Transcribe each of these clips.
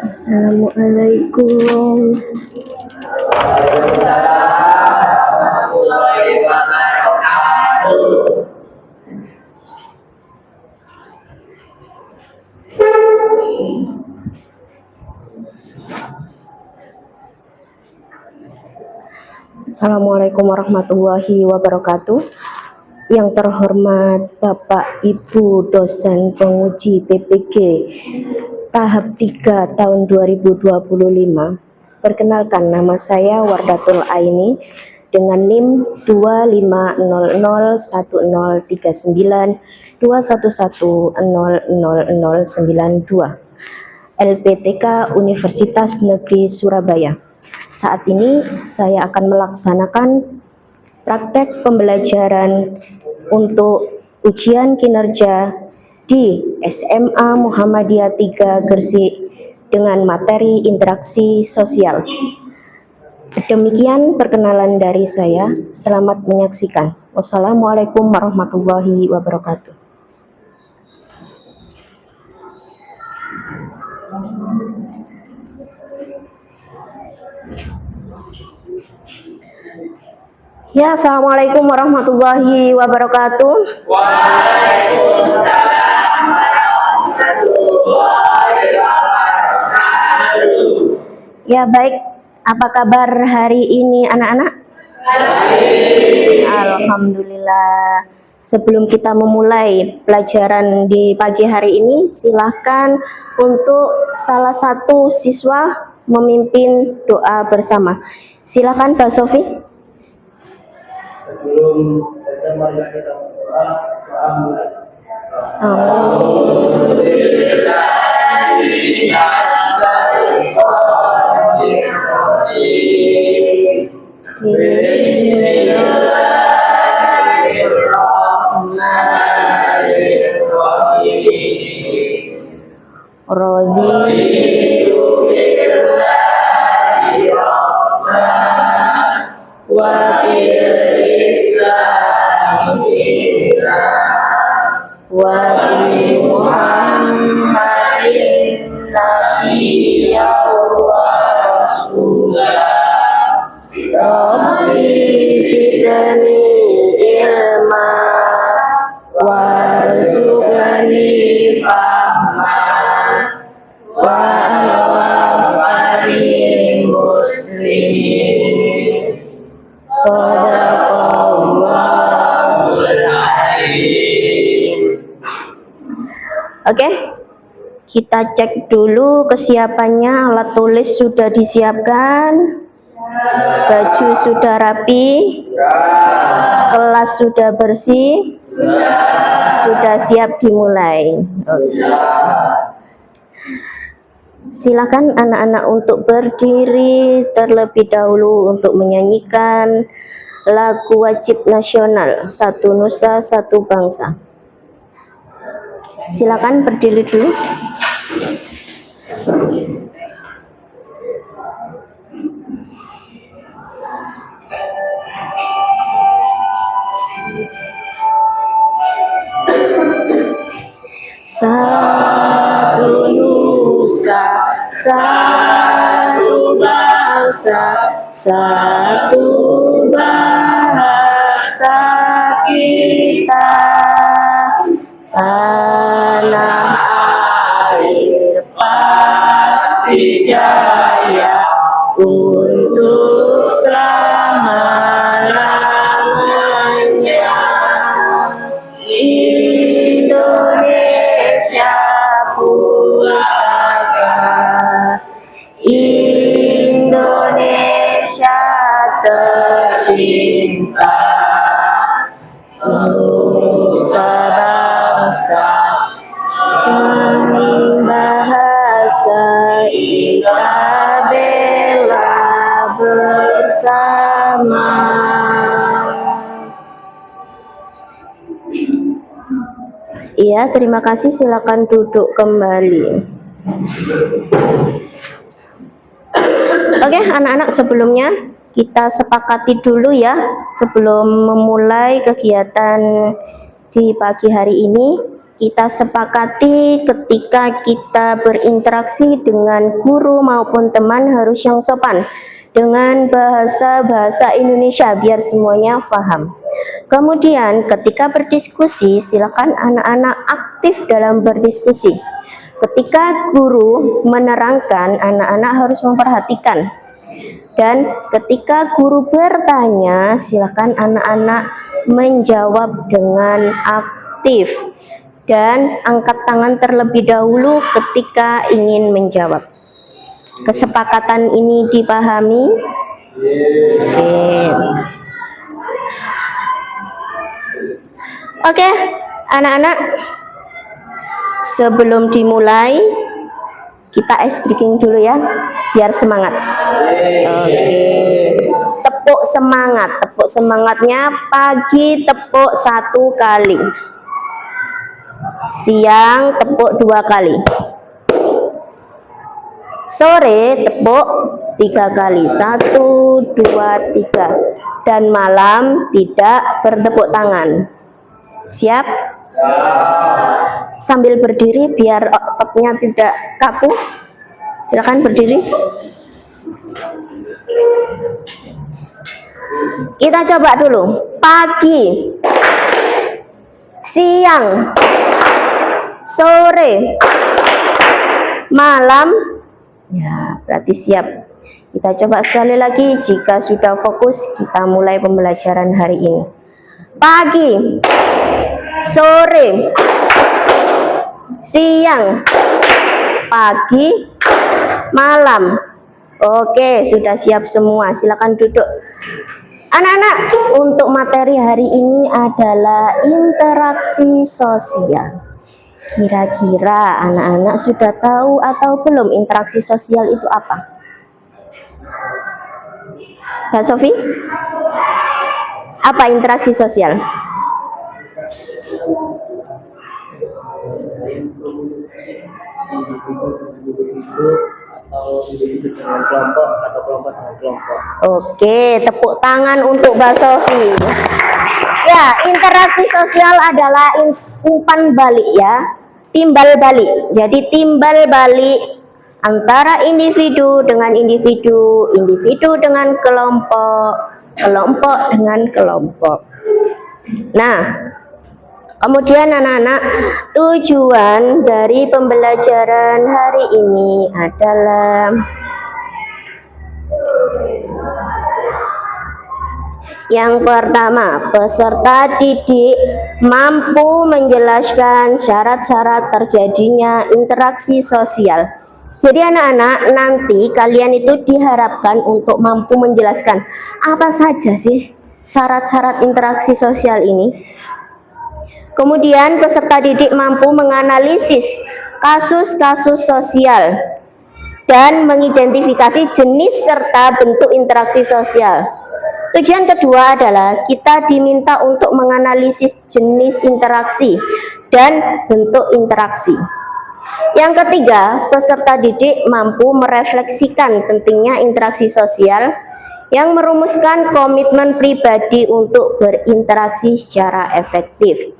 Assalamualaikum. Assalamualaikum warahmatullahi wabarakatuh. Yang terhormat Bapak Ibu dosen penguji PPG tahap 3 tahun 2025. Perkenalkan, nama saya Wardatul Aini dengan NIM 25003921100092 LPTK Universitas Negeri Surabaya. Saat ini saya akan melaksanakan praktek pembelajaran untuk ujian kinerja di SMA Muhammadiyah 3 Gresik dengan materi interaksi sosial. Demikian perkenalan dari saya. Selamat menyaksikan. Wassalamualaikum warahmatullahi wabarakatuh. Ya, assalamualaikum warahmatullahi wabarakatuh. Waalaikumsalam warahmatullahi wabarakatuh. Ya, baik. Apa kabar hari ini anak-anak? Baik. Alhamdulillah. Sebelum kita memulai pelajaran di pagi hari ini, silahkan untuk salah satu siswa memimpin doa bersama. Silahkan Mbak Sofi. Sebelum marilah kita berdoa. Rabbi zidni ilma warzuqni fahma wa wafani muslimin. Shadaqallahul azim. Oke, kita cek dulu kesiapannya. Alat tulis sudah disiapkan, baju sudah rapi, kelas sudah bersih, sudah siap dimulai. Silakan anak-anak untuk berdiri terlebih dahulu untuk menyanyikan lagu wajib nasional Satu Nusa Satu Bangsa. Silakan berdiri dulu. Satu nusa, satu bangsa, satu bahasa kita. Tanah air pasti jaya untuk selama-lamanya. Indonesia pusaka, Indonesia tercinta, nusa bangsa dan bahasa kita bela bersama. Iya, terima kasih. Silakan duduk kembali. Oke, anak-anak, sebelumnya kita sepakati dulu ya, sebelum memulai kegiatan di pagi hari ini, kita sepakati ketika kita berinteraksi dengan guru maupun teman harus yang sopan dengan bahasa Indonesia biar semuanya paham. Kemudian ketika berdiskusi, silakan anak-anak aktif dalam berdiskusi. Ketika guru menerangkan, anak-anak harus memperhatikan. Dan ketika guru bertanya, silakan anak-anak menjawab dengan aktif. Dan angkat tangan terlebih dahulu ketika ingin menjawab. Kesepakatan ini dipahami? Oke, anak-anak, sebelum dimulai kita ice breaking dulu ya, biar semangat. Oke, tepuk semangatnya pagi tepuk 1 kali, siang tepuk 2 kali, sore tepuk 3 kali, 1, 2, 3, dan malam tidak bertepuk tangan. Siap? Sambil berdiri biar ototnya tidak kaku. Silakan berdiri. Kita coba dulu. Pagi, siang, sore, malam. Ya, berarti siap. Kita coba sekali lagi. Jika sudah fokus, kita mulai pembelajaran hari ini. Pagi, sore, siang, pagi, malam. Oke, sudah siap semua. Silakan duduk. Anak-anak, untuk materi hari ini adalah interaksi sosial. Kira-kira anak-anak sudah tahu atau belum interaksi sosial itu apa? Mbak Sofi? Apa interaksi sosial? Individu dengan kelompok atau kelompok dengan kelompok. Oke, tepuk tangan untuk Mbak Sofi. Ya, interaksi sosial adalah umpan balik ya, timbal balik. Jadi timbal balik antara individu dengan individu, individu dengan kelompok, kelompok dengan kelompok. Nah, kemudian anak-anak, tujuan dari pembelajaran hari ini adalah yang pertama, peserta didik mampu menjelaskan syarat-syarat terjadinya interaksi sosial. Jadi anak-anak, nanti kalian itu diharapkan untuk mampu menjelaskan apa saja sih syarat-syarat interaksi sosial ini. Kemudian peserta didik mampu menganalisis kasus-kasus sosial dan mengidentifikasi jenis serta bentuk interaksi sosial. Tujuan kedua adalah kita diminta untuk menganalisis jenis interaksi dan bentuk interaksi. Yang ketiga, peserta didik mampu merefleksikan pentingnya interaksi sosial yang merumuskan komitmen pribadi untuk berinteraksi secara efektif.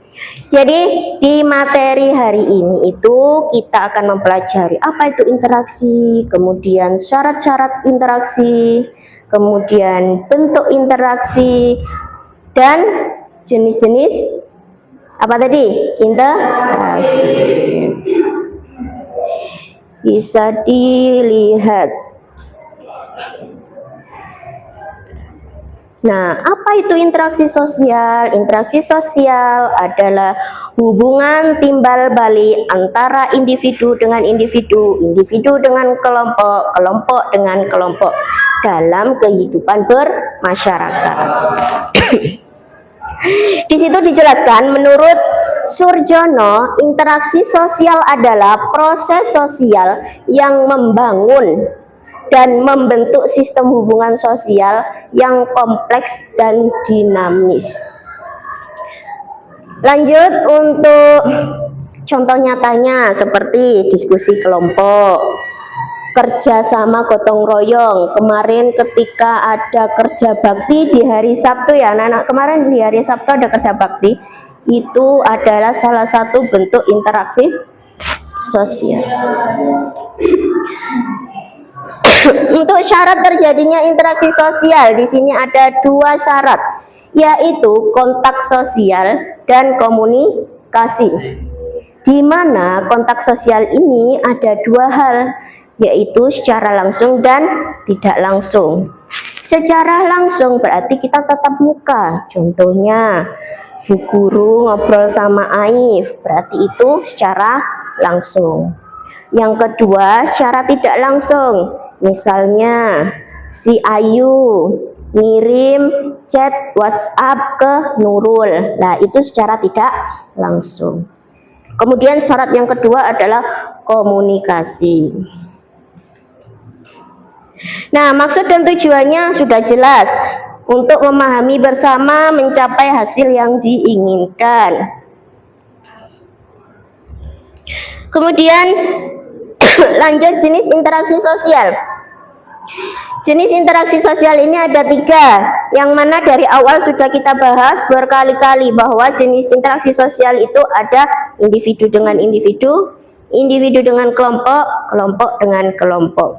Jadi di materi hari ini itu kita akan mempelajari apa itu interaksi, kemudian syarat-syarat interaksi, kemudian bentuk interaksi, dan jenis-jenis apa tadi? Interaksi. Bisa dilihat. Nah, apa itu interaksi sosial? Interaksi sosial adalah hubungan timbal balik antara individu dengan individu, individu dengan kelompok, kelompok dengan kelompok dalam kehidupan bermasyarakat. Di situ dijelaskan, menurut Surjono, interaksi sosial adalah proses sosial yang membangun dan membentuk sistem hubungan sosial yang kompleks dan dinamis. Lanjut untuk contoh nyatanya seperti diskusi kelompok, kerjasama gotong royong. Kemarin ketika ada kerja bakti di hari Sabtu ya anak-anak, kemarin di hari Sabtu ada kerja bakti, itu adalah salah satu bentuk interaksi sosial. Untuk syarat terjadinya interaksi sosial, di sini ada 2 syarat, yaitu kontak sosial dan komunikasi. Di mana kontak sosial ini ada 2 hal, yaitu secara langsung dan tidak langsung. Secara langsung berarti kita tatap muka, contohnya Bu Guru ngobrol sama Aif, berarti itu secara langsung. Yang kedua, secara tidak langsung, misalnya si Ayu ngirim chat WhatsApp ke Nurul, nah itu secara tidak langsung. Kemudian syarat yang kedua adalah komunikasi. Nah, maksud dan tujuannya sudah jelas, untuk memahami bersama mencapai hasil yang diinginkan. Kemudian lanjut jenis interaksi sosial. Jenis interaksi sosial ini ada 3, yang mana dari awal sudah kita bahas berkali-kali bahwa jenis interaksi sosial itu ada individu dengan individu, individu dengan kelompok, kelompok dengan kelompok.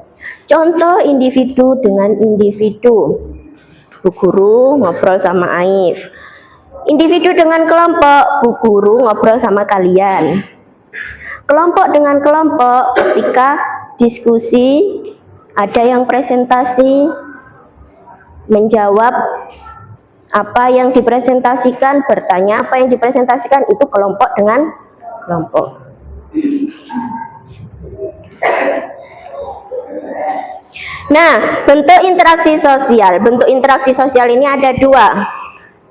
Contoh individu dengan individu, Bu Guru ngobrol sama Aif. Individu dengan kelompok, Bu Guru ngobrol sama kalian. Kelompok dengan kelompok, ketika diskusi, ada yang presentasi, menjawab apa yang dipresentasikan, bertanya apa yang dipresentasikan, itu kelompok dengan kelompok. Nah, bentuk interaksi sosial. Bentuk interaksi sosial ini ada 2,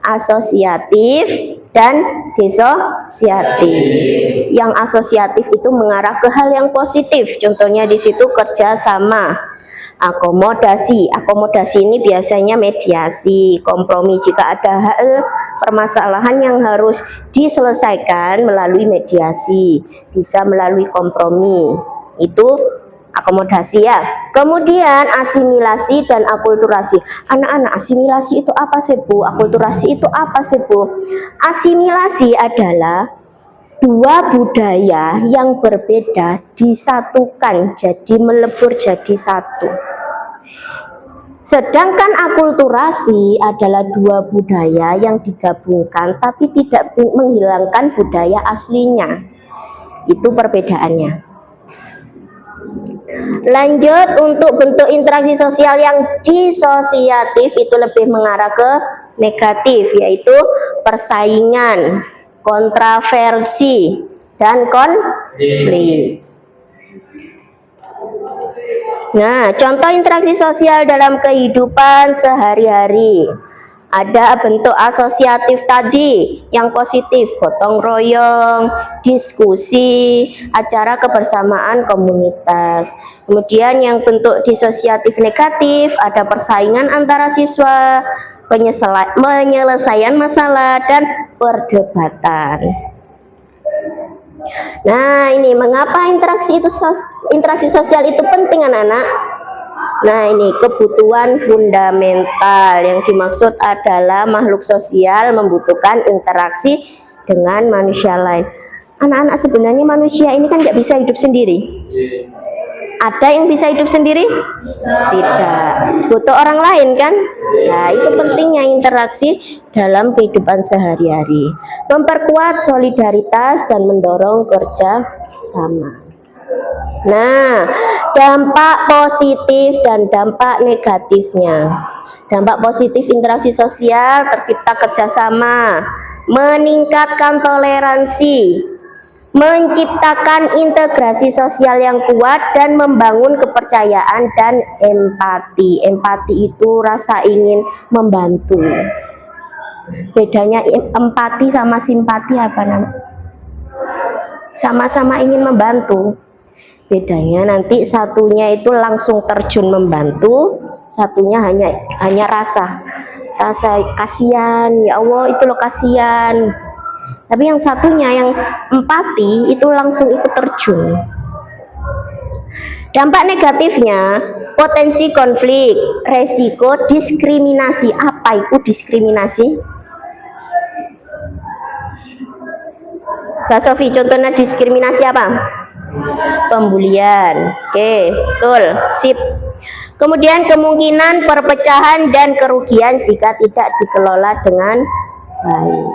asosiatif dan disosiatif. Yang asosiatif itu mengarah ke hal yang positif. Contohnya di situ kerjasama. Akomodasi. Akomodasi ini biasanya mediasi, kompromi jika ada hal permasalahan yang harus diselesaikan melalui mediasi, bisa melalui kompromi. Itu akomodasi ya. Kemudian asimilasi dan akulturasi. Anak-anak, asimilasi itu apa sih Bu? Akulturasi itu apa sih Bu? Asimilasi adalah 2 budaya yang berbeda disatukan, jadi melebur jadi satu. Sedangkan akulturasi adalah 2 budaya yang digabungkan tapi tidak menghilangkan budaya aslinya. Itu perbedaannya. Lanjut, untuk bentuk interaksi sosial yang disosiatif itu lebih mengarah ke negatif, yaitu persaingan, kontroversi, dan konflik. Nah, contoh interaksi sosial dalam kehidupan sehari-hari. Ada bentuk asosiatif tadi, yang positif, gotong royong, diskusi, acara kebersamaan komunitas. Kemudian yang bentuk disosiatif negatif, ada persaingan antara siswa, penyelesaian masalah, dan perdebatan. Nah, ini mengapa interaksi sosial itu penting anak-anak? Nah, ini kebutuhan fundamental. Yang dimaksud adalah makhluk sosial membutuhkan interaksi dengan manusia lain. Anak-anak, sebenarnya manusia ini kan nggak bisa hidup sendiri. Ada yang bisa hidup sendiri? Tidak. Butuh orang lain kan? Nah, itu pentingnya interaksi dalam kehidupan sehari-hari. Memperkuat solidaritas dan mendorong kerja sama. Nah, dampak positif dan dampak negatifnya. Dampak positif interaksi sosial, tercipta kerjasama, meningkatkan toleransi, menciptakan integrasi sosial yang kuat, dan membangun kepercayaan dan empati. Empati itu rasa ingin membantu. Bedanya empati sama simpati apa namanya? Sama-sama ingin membantu. Bedanya nanti satunya itu langsung terjun membantu, satunya hanya rasa kasihan, ya Allah itu loh kasihan. Tapi yang satunya yang empati itu langsung ikut terjun. Dampak negatifnya, potensi konflik, resiko diskriminasi. Apa itu diskriminasi? Kak Sofi, contohnya diskriminasi apa? Pembulian. Oke, betul. Sip. Kemudian kemungkinan perpecahan dan kerugian jika tidak dikelola dengan baik.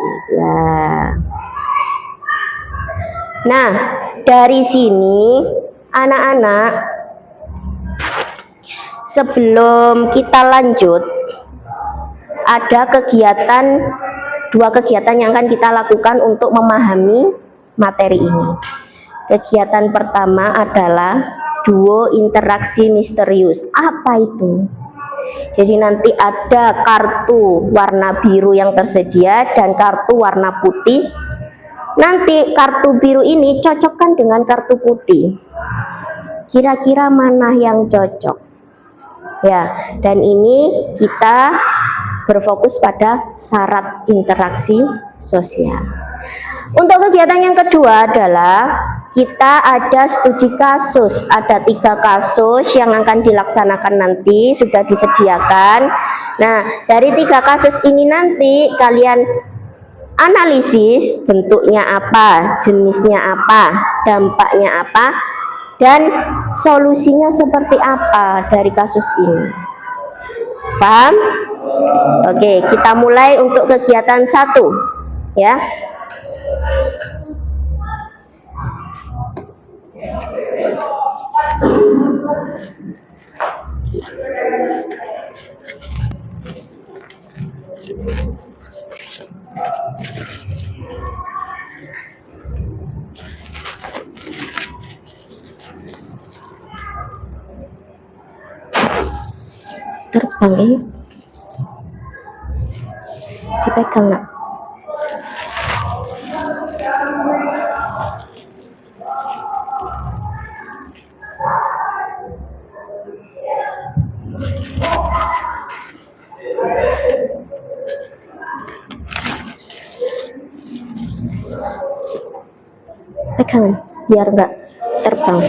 Nah, dari sini anak-anak, sebelum kita lanjut, ada dua kegiatan yang akan kita lakukan untuk memahami materi ini. Kegiatan pertama adalah duo interaksi misterius. Apa itu? Jadi nanti ada kartu warna biru yang tersedia dan kartu warna putih. Nanti kartu biru ini cocokkan dengan kartu putih. Kira-kira mana yang cocok? Ya, dan ini kita berfokus pada syarat interaksi sosial. Untuk kegiatan yang kedua adalah kita ada studi kasus. Ada 3 kasus yang akan dilaksanakan nanti, sudah disediakan. Nah, dari 3 kasus ini nanti kalian analisis bentuknya apa, jenisnya apa, dampaknya apa, dan solusinya seperti apa dari kasus ini. Paham? Oke, kita mulai untuk kegiatan 1 ya. Terbang ini dipegang nak. Pegang biar enggak terbang.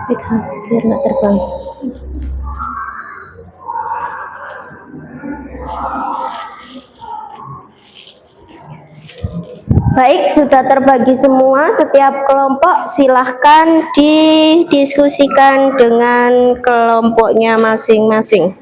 Pegang biar nggak terbang. Baik, sudah terbagi semua. Setiap kelompok silahkan didiskusikan dengan kelompoknya masing-masing.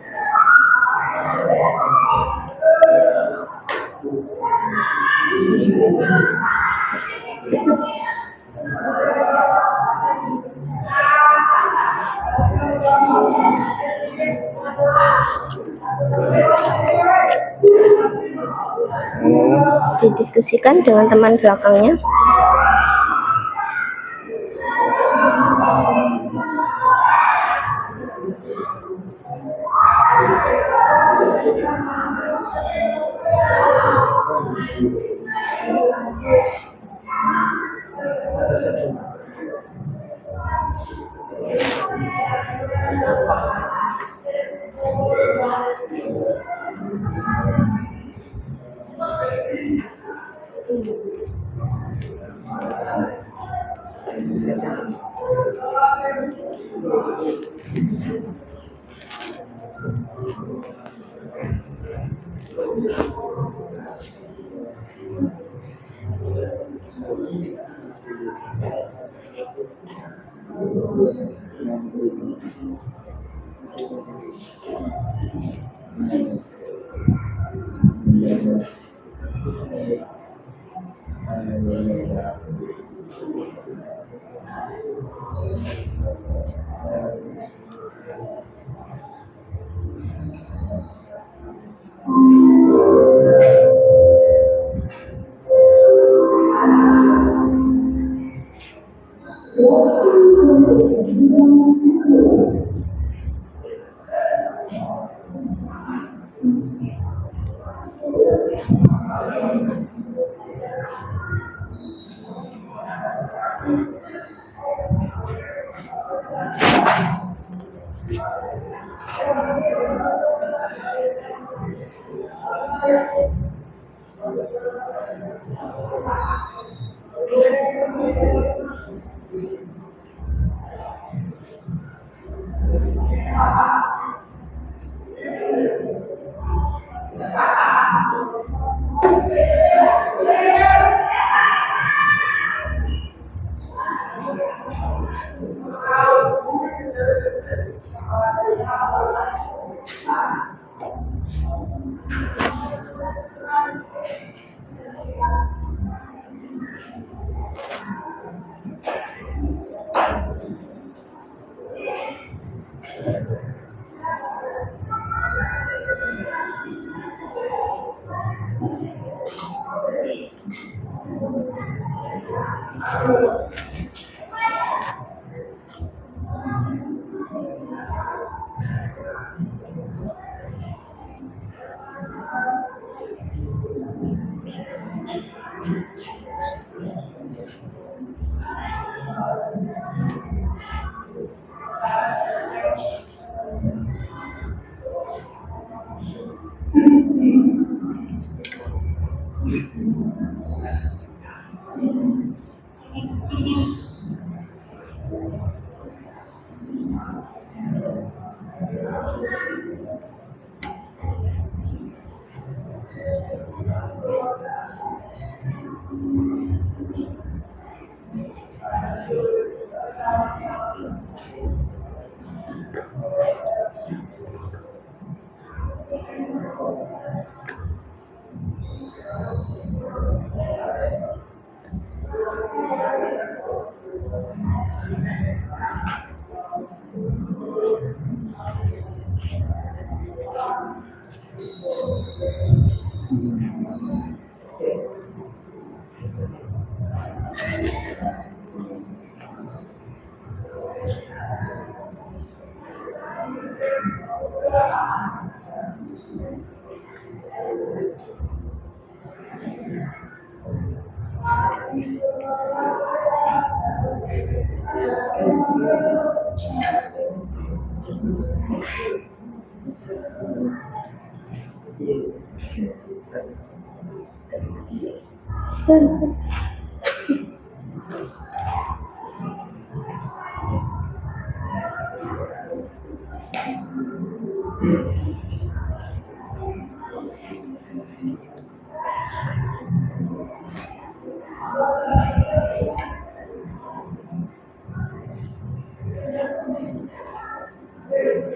Didiskusikan dengan teman belakangnya.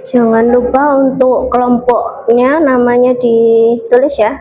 Jangan lupa untuk kelompoknya namanya ditulis ya.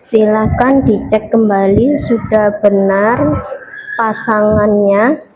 Silakan dicek kembali sudah benar pasangannya.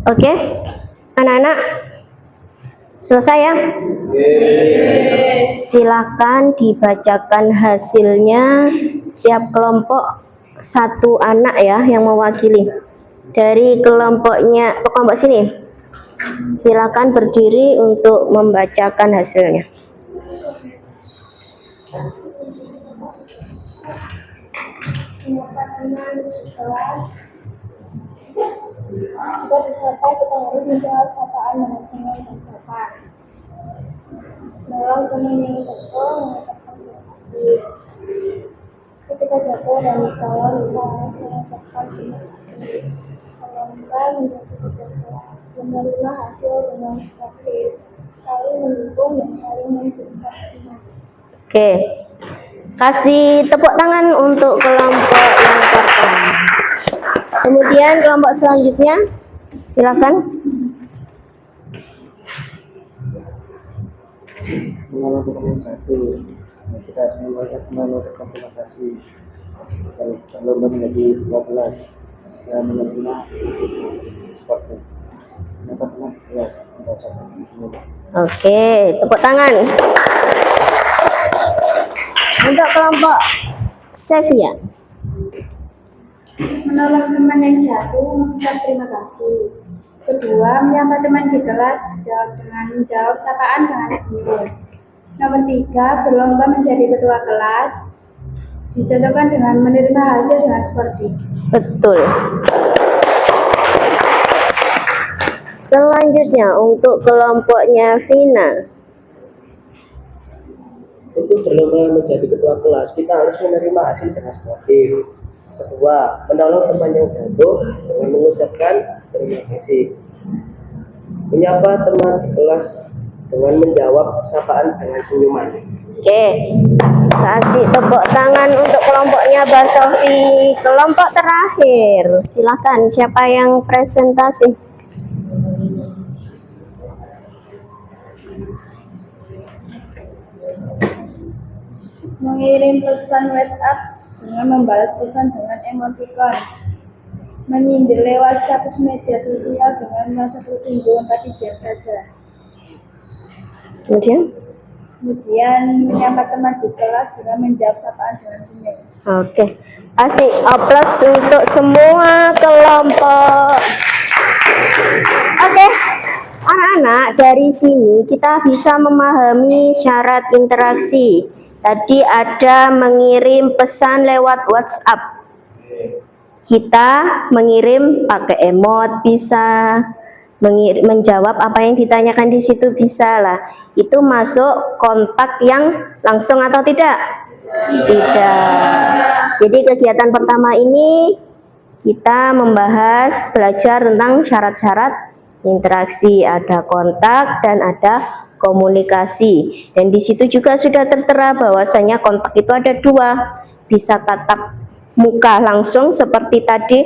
Oke, anak-anak selesai ya? Silakan dibacakan hasilnya setiap kelompok satu anak ya yang mewakili. Dari kelompok sini. Silakan berdiri untuk membacakan hasilnya. Jika dicapai, kita harus menjawab sapaan dengan senyum dan sopan. Menolong teman yang jatuh, mengucapkan terima kasih. Ketika jatuh dan ditolong, kita harus mengucapkan terima kasih. Melomba menjadi kerja keras, menerima hasil dengan sportif, saling mendukung dan saling mensupport. Oke, kasih tepuk tangan untuk kelompok yang pertama. Kemudian kelompok selanjutnya, silakan. Mengenai satu, kita harus mengucapkan terima kasih. Kalau menjadi 12 dan menerima seperti dapat kelas. Oke, tepuk tangan. Untuk kelompok Sevia. Menolong teman yang jatuh, mengucap terima kasih. Kedua, menyapa teman di kelas, menjawab sapaan dengan senyum. Nomor 3, berlomba menjadi ketua kelas, dicocokkan dengan menerima hasil dengan sportif. Betul. Selanjutnya untuk kelompoknya Vina. Untuk berlomba menjadi ketua kelas, kita harus menerima hasil dengan sportif. Kedua, menolong teman yang jatuh dengan mengucapkan terima kasih. Menyapa teman di kelas dengan menjawab sapaan dengan senyuman. Oke, kasih tepuk tangan untuk kelompoknya Mbak Sofi. Kelompok terakhir, silakan siapa yang presentasi? Mengirim pesan WhatsApp dengan membalas pesan dengan emoticon. Menyindir lewat status media sosial dengan merasa tersinggung tapi diam saja. Kemudian, Menyapa teman di kelas dengan menjawab sapaan dengan senyum. oke. Kasih aplaus untuk semua kelompok. Oke. Anak-anak, dari sini kita bisa memahami syarat interaksi. Tadi ada mengirim pesan lewat WhatsApp. Kita mengirim pakai emot bisa, menjawab apa yang ditanyakan di situ bisa lah. Itu masuk kontak yang langsung atau tidak? Tidak. Jadi kegiatan pertama ini kita belajar tentang syarat-syarat interaksi, ada kontak dan ada komunikasi. Dan di situ juga sudah tertera bahwasanya kontak itu ada dua, bisa tatap muka langsung seperti tadi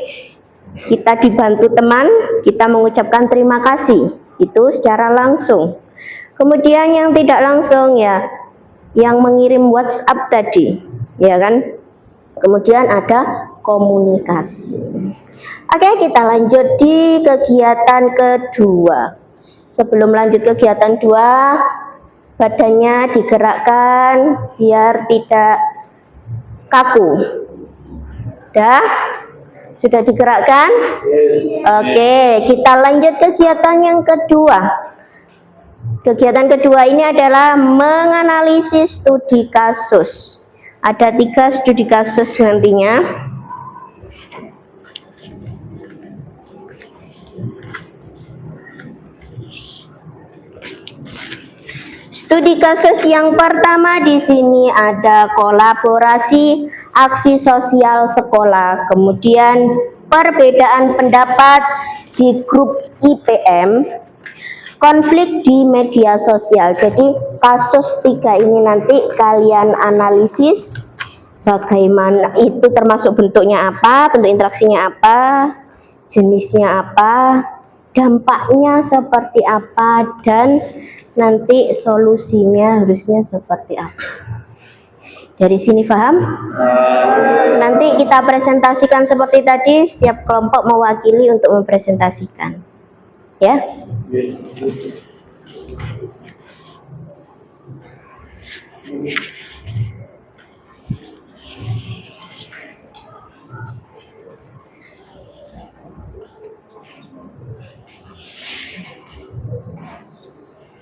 kita dibantu teman, kita mengucapkan terima kasih, itu secara langsung. Kemudian yang tidak langsung ya, yang mengirim WhatsApp tadi, ya kan? Kemudian ada komunikasi. Oke, kita lanjut di kegiatan kedua. Sebelum lanjut kegiatan 2, badannya digerakkan biar tidak kaku. Sudah digerakkan? Oke, kita lanjut kegiatan yang kedua. Kegiatan kedua ini adalah menganalisis studi kasus. Ada 3 studi kasus nantinya. Studi kasus yang pertama di sini ada kolaborasi aksi sosial sekolah, kemudian perbedaan pendapat di grup IPM, konflik di media sosial. Jadi kasus 3 ini nanti kalian analisis bagaimana itu, termasuk bentuknya apa, bentuk interaksinya apa, jenisnya apa, dampaknya seperti apa, dan nanti solusinya harusnya seperti apa. Dari sini paham? Nanti kita presentasikan seperti tadi, setiap kelompok mewakili untuk mempresentasikan. Ya.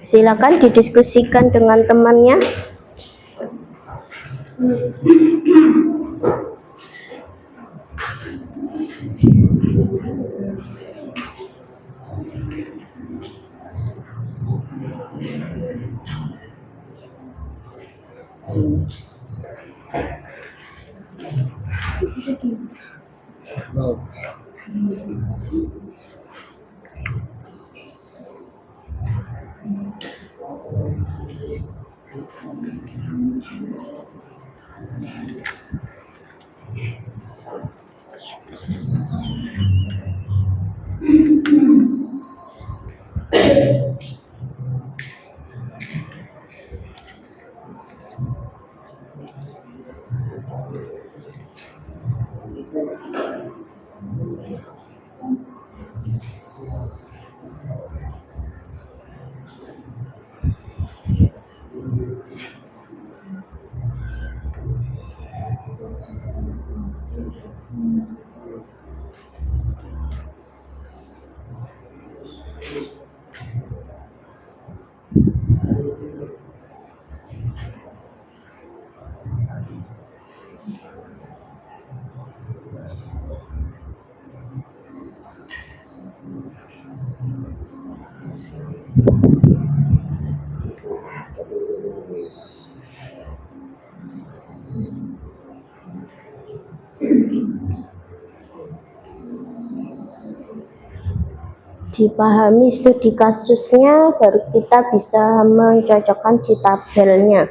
Silakan didiskusikan dengan temannya. Dipahami studi kasusnya, baru kita bisa mencocokkan di tabelnya.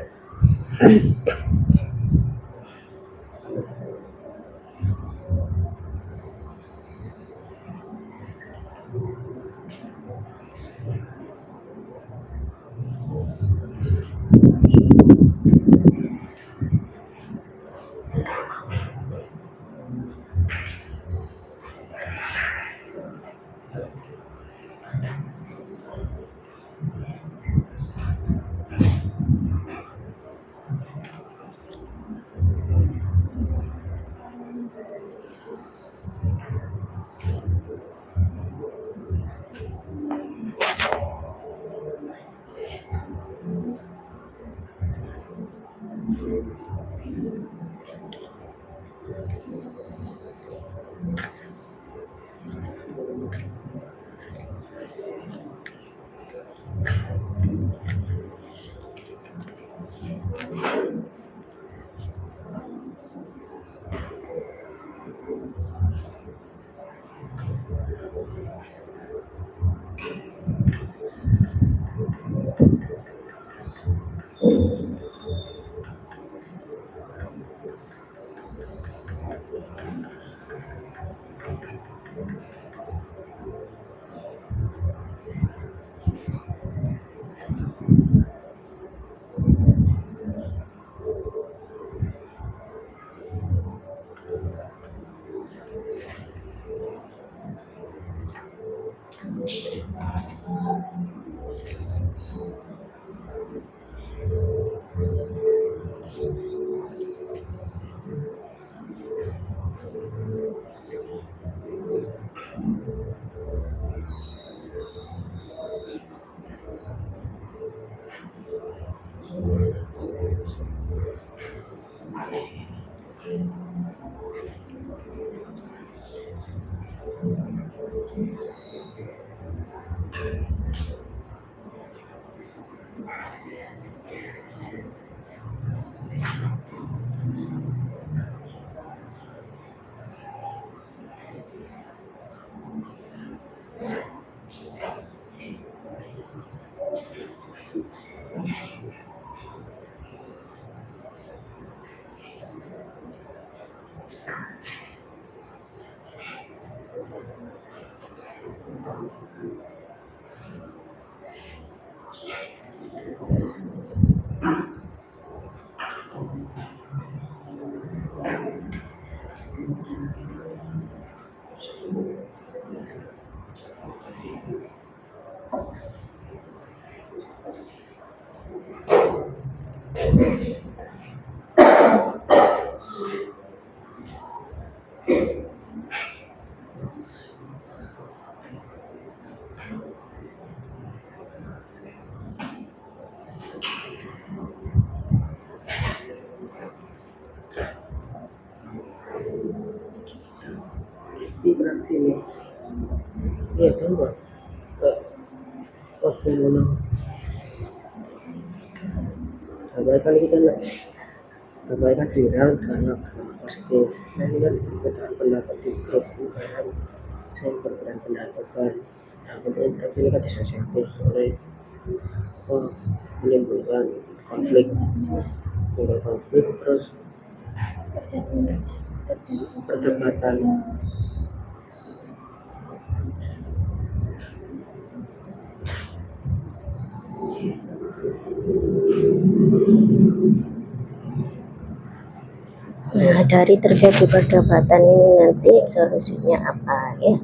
Interaksi ini ya tembak waktu mana kebaikan kita lah, kebaikan viral karena positif. Saya lihat perbedaan pendapat di grup bukan saya perbedaan pendapat kan. Nah, kemudian interaksi ini kan disosiatif oleh menimbulkan konflik, terus perdebatan. Nah, dari terjadi perdebatan ini nanti solusinya apa ya?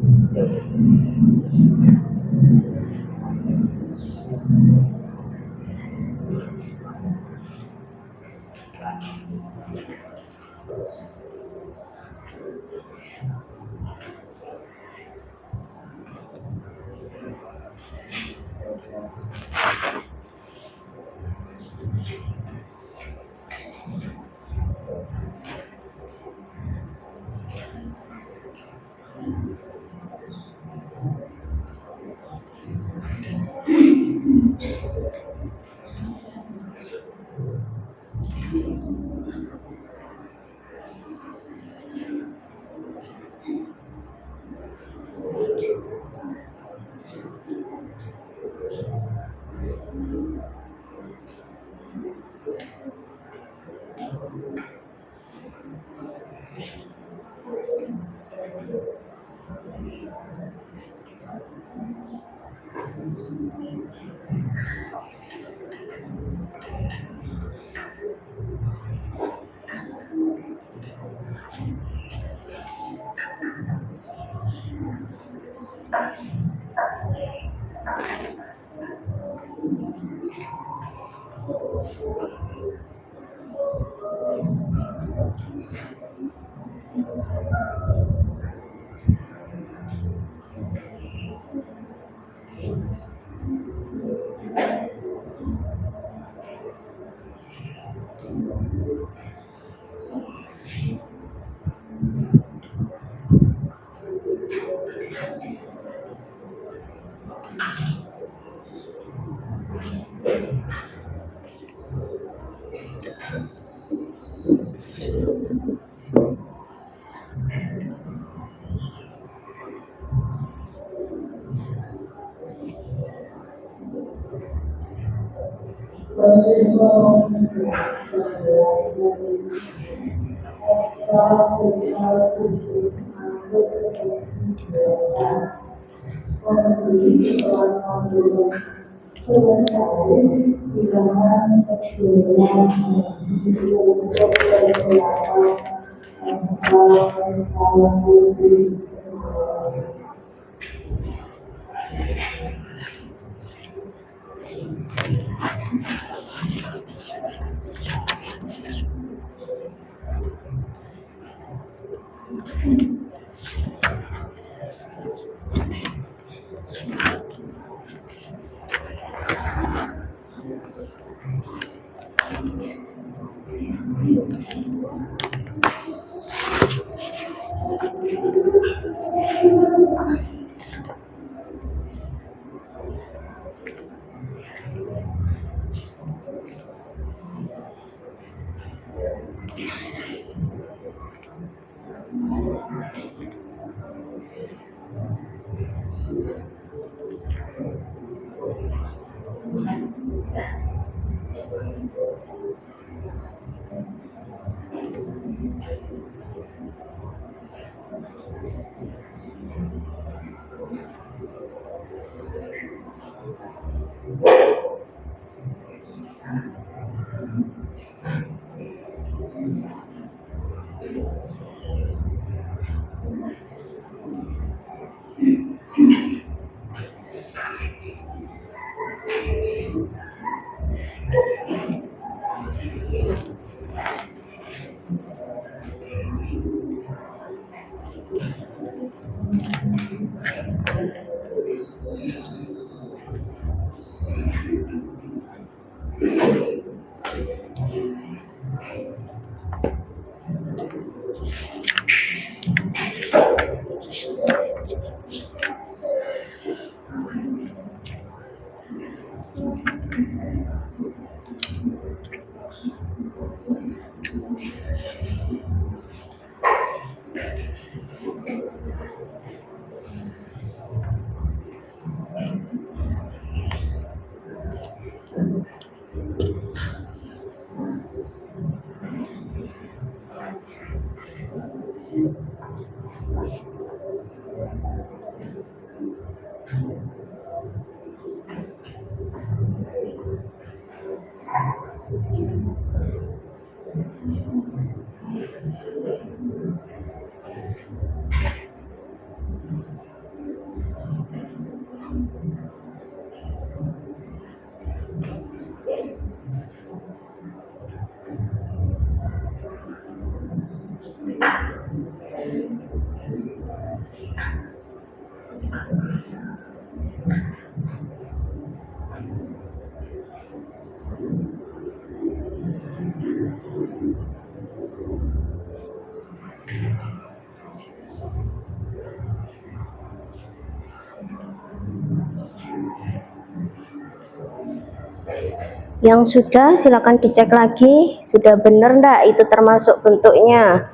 Yang sudah silakan dicek lagi, sudah benar ndak itu termasuk bentuknya,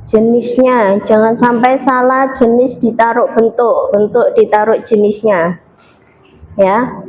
jenisnya. Jangan sampai salah jenis ditaruh bentuk ditaruh jenisnya, ya.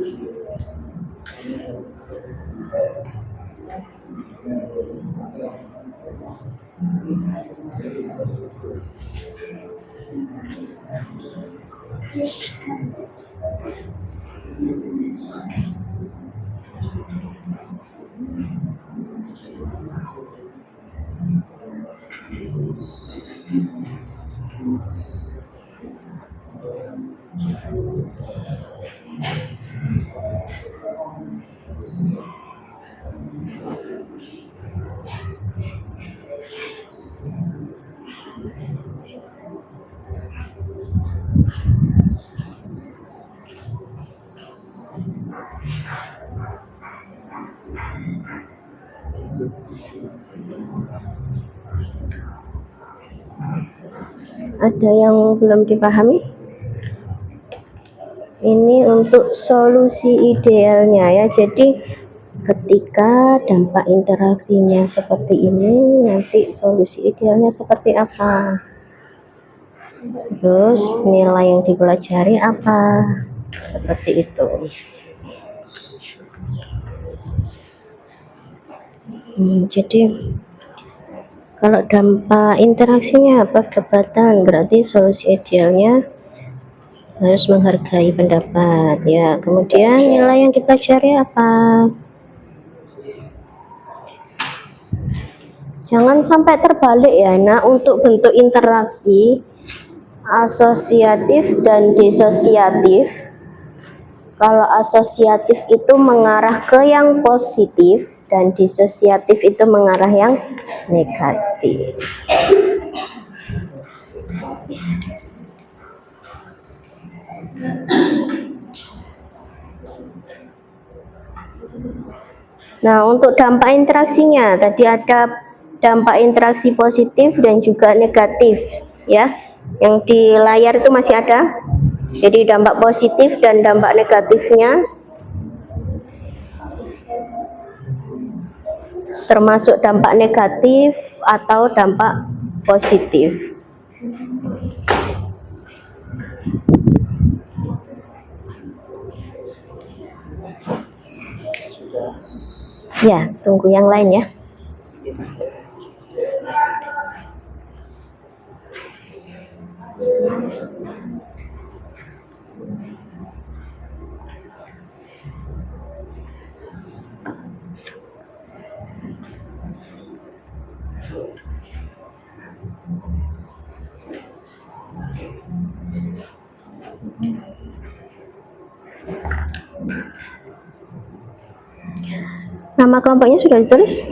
Ada yang belum dipahami? Ini untuk solusi idealnya ya. Jadi ketika dampak interaksinya seperti ini, nanti solusi idealnya seperti apa? Terus nilai yang dipelajari apa? Seperti itu. Jadi kalau dampak interaksinya perdebatan, berarti solusi idealnya harus menghargai pendapat ya. Kemudian nilai yang dipelajari apa? Jangan sampai terbalik ya. Nah, untuk bentuk interaksi asosiatif dan disosiatif, kalau asosiatif itu mengarah ke yang positif dan disosiatif itu mengarah yang negatif. Nah, untuk dampak interaksinya tadi ada dampak interaksi positif dan juga negatif ya. Yang di layar itu masih ada. Jadi dampak positif dan dampak negatifnya, termasuk dampak negatif atau dampak positif. Ya, tunggu yang lain ya. Nama kelompoknya sudah ditulis?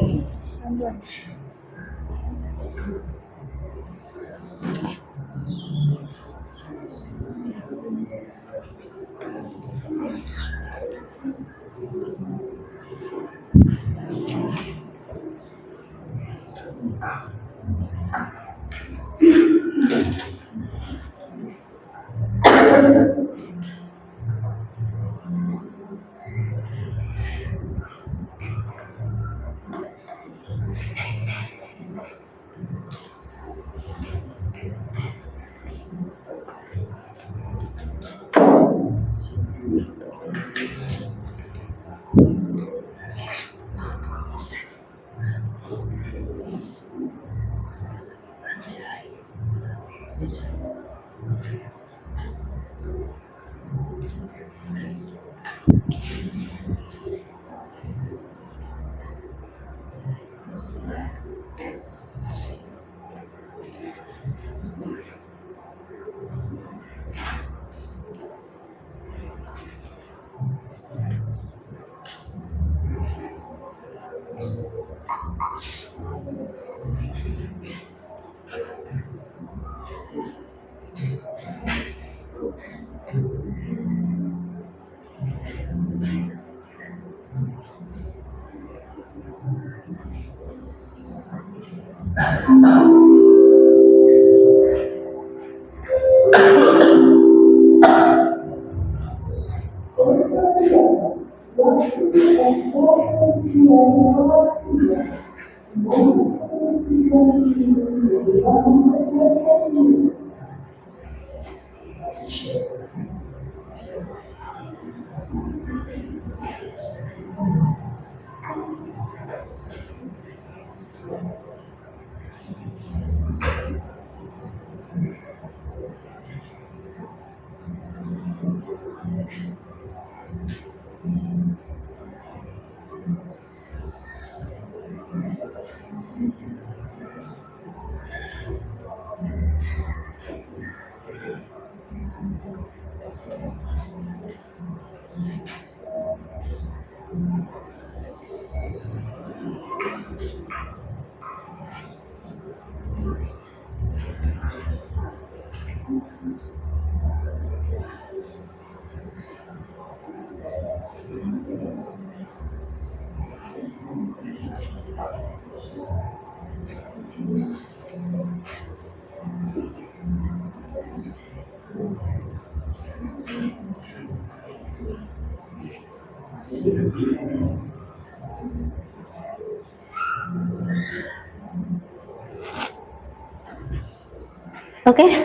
Oke,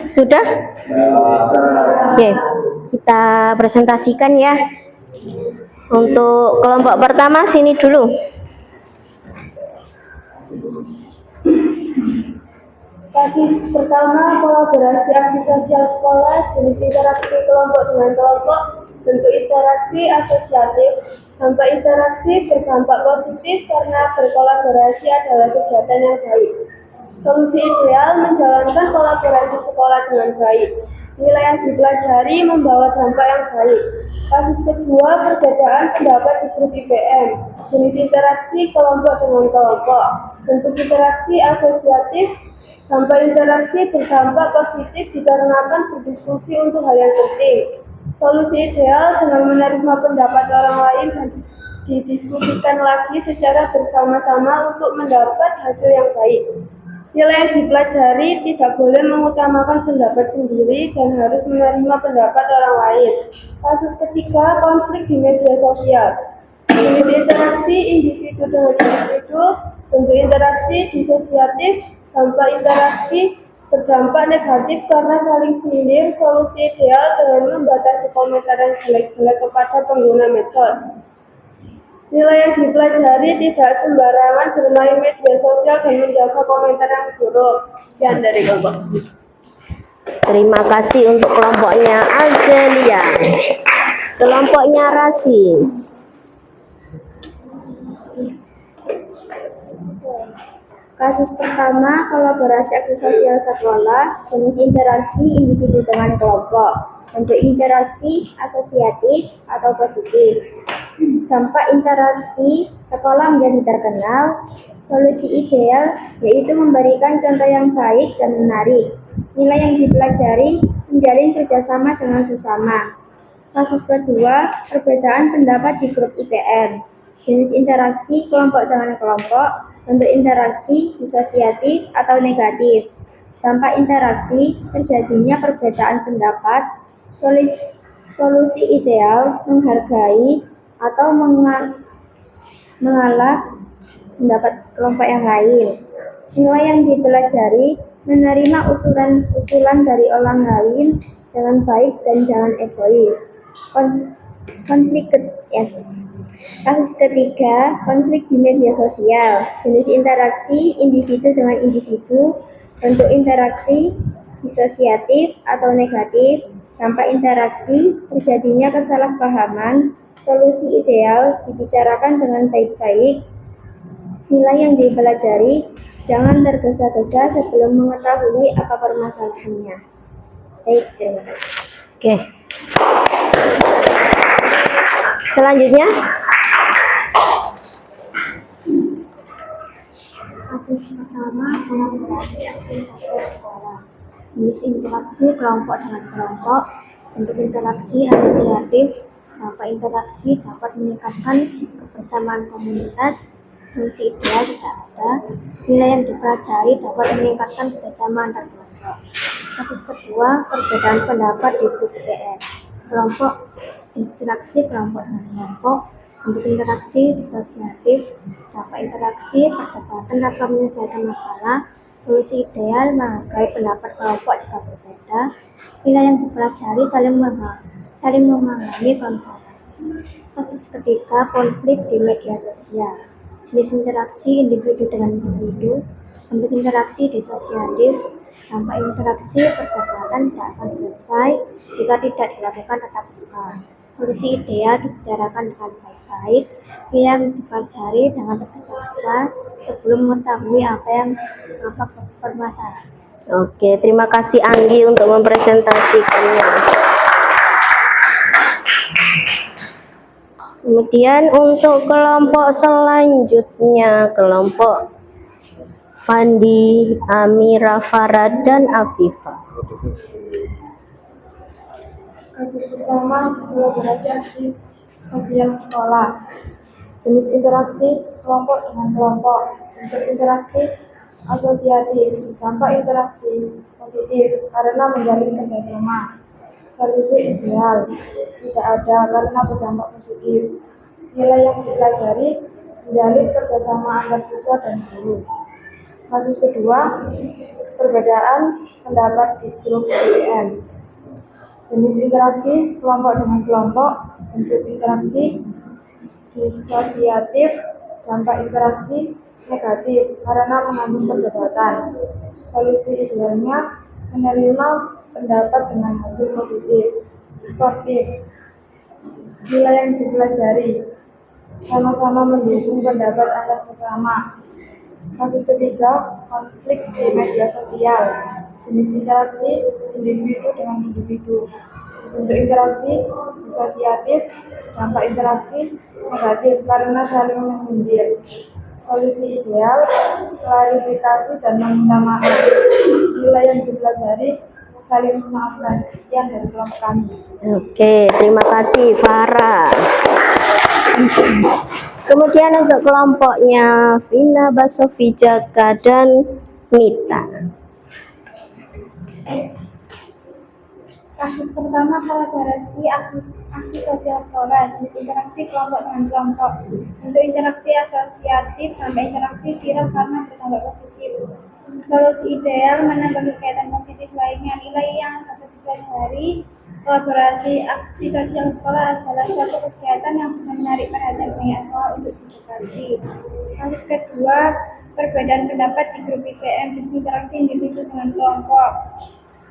sudah? Oke, kita presentasikan ya. Untuk kelompok pertama sini dulu. Kasus pertama, kolaborasi aksi sosial sekolah, jenis interaksi kelompok dengan kelompok, bentuk interaksi asosiatif. Dampak interaksi berdampak positif karena berkolaborasi adalah kegiatan yang baik. Solusi ideal menjalankan kolaborasi sekolah dengan baik. Nilai yang dipelajari membawa dampak yang baik. Kasus kedua, perbedaan pendapat di grup IPM. Jenis interaksi kelompok dengan kelompok. Bentuk interaksi asosiatif. Dampak interaksi berdampak positif dikarenakan berdiskusi untuk hal yang penting. Solusi ideal dengan menerima pendapat orang lain dan didiskusikan lagi secara bersama-sama untuk mendapat hasil yang baik. Nilai yang dipelajari tidak boleh mengutamakan pendapat sendiri dan harus menerima pendapat orang lain. Kasus ketiga, konflik di media sosial. Jenis interaksi individu dengan individu, bentuk interaksi disosiatif, dampak interaksi berdampak negatif karena saling sindir. Solusi ideal dengan membatasi komentar yang jelek-jelek kepada pengguna medsos. Nilai yang dipelajari tidak sembarangan bermain media sosial dan menjaga komentar yang buruk. Sekian dari kelompok. Terima kasih untuk kelompoknya Azelia. Kelompoknya Rasis. Kasus pertama, kolaborasi aksi sosial sekolah, jenis interaksi individu dengan kelompok, bentuk interaksi asosiatif atau positif. Dampak interaksi sekolah menjadi terkenal. Solusi ideal yaitu memberikan contoh yang baik dan menarik. Nilai yang dipelajari menjalin kerjasama dengan sesama. Kasus kedua, perbedaan pendapat di grup IPM. Jenis interaksi kelompok dengan kelompok, bentuk interaksi disosiatif atau negatif. Dampak interaksi terjadinya perbedaan pendapat. Solusi ideal menghargai atau mengalah pendapat kelompok yang lain. Nilai yang dipelajari menerima usulan dari orang lain dengan baik dan jangan egois. Kasus ketiga, konflik di media sosial. Jenis interaksi individu dengan individu, bentuk interaksi disosiatif atau negatif. Dampak interaksi terjadinya kesalahpahaman. Solusi ideal dibicarakan dengan baik-baik. Nilai yang dipelajari jangan tergesa-gesa sebelum mengetahui apa permasalahannya. Baik, terima kasih. Oke. Selanjutnya, kasus pertama, kolaborasi aksi sosial sekolah. Jenis interaksi kelompok dengan kelompok, bentuk interaksi asosiatif. Dampak interaksi dapat meningkatkan kebersamaan komunitas. Solusi ideal tidak ada. Nilai yang dipelajari dapat meningkatkan kerjasama antar kelompok. Kasus kedua, perbedaan pendapat di grup IPM. Kelompok interaksi kelompok dengan kelompok, bentuk interaksi disosiatif. Dampak interaksi perdebatan atau menyelesaikan masalah. Solusi ideal menghargai pendapat kelompok jika berbeda. Nilai yang dipelajari saling memahami konflik. Kasus ketiga, konflik di media sosial. Jenis interaksi individu dengan individu, bentuk interaksi disosiatif. Dampak interaksi perdebatan tidak akan selesai jika tidak dilakukan tatap muka. Solusi ideal dibicarakan dengan baik-baik. Yang dipelajari dengan tergesa-gesa sebelum mengetahui apa permasalahan. oke, terima kasih Anggi untuk mempresentasikannya. Kemudian untuk kelompok selanjutnya, kelompok Fandi, Amira, Farad, dan Afifah. Kasus pertama, kolaborasi aksi sosial sekolah. Jenis interaksi kelompok dengan kelompok, bentuk interaksi asosiatif. Dampak interaksi positif karena menjalin kerjasama. Solusi ideal tidak ada karena berdampak positif. Nilai yang dipelajari menjalin kerjasama antar siswa dan guru. Kasus kedua, perbedaan pendapat di grup PPM. Jenis interaksi kelompok dengan kelompok, bentuk interaksi disosiatif, dampak interaksi negatif karena mengandung perdebatan. Solusi idealnya menerima pendapat dengan hasil positif. Sportif, nilai yang dipelajari sama-sama mendukung pendapat antar sesama. Kasus ketiga, konflik di media sosial. Jenis interaksi individu dengan individu. Bentuk interaksi disosiatif, dampak interaksi negatif karena saling menyindir. Solusi ideal, klarifikasi dan meminta maaf. Nilai yang dipelajari saling memaafkan. Sekian dari kelompok kami. Oke, terima kasih Farah. Kemudian untuk kelompoknya Vina, Basofi, Jaka, dan Mita. Kasus pertama, kolaborasi aksi sosial sekolah. Jenis interaksi kelompok dengan kelompok. Untuk interaksi asosiatif sampai interaksi viral karena berdampak positif. Solusi ideal menambah kegiatan positif lainnya. Nilai yang dapat dipelajari, kolaborasi aksi sosial sekolah adalah suatu kegiatan yang bisa menarik perhatian banyak sekolah untuk diedukasi. Kasus kedua, perbedaan pendapat di grup IPM. Jenis interaksi individu dengan kelompok.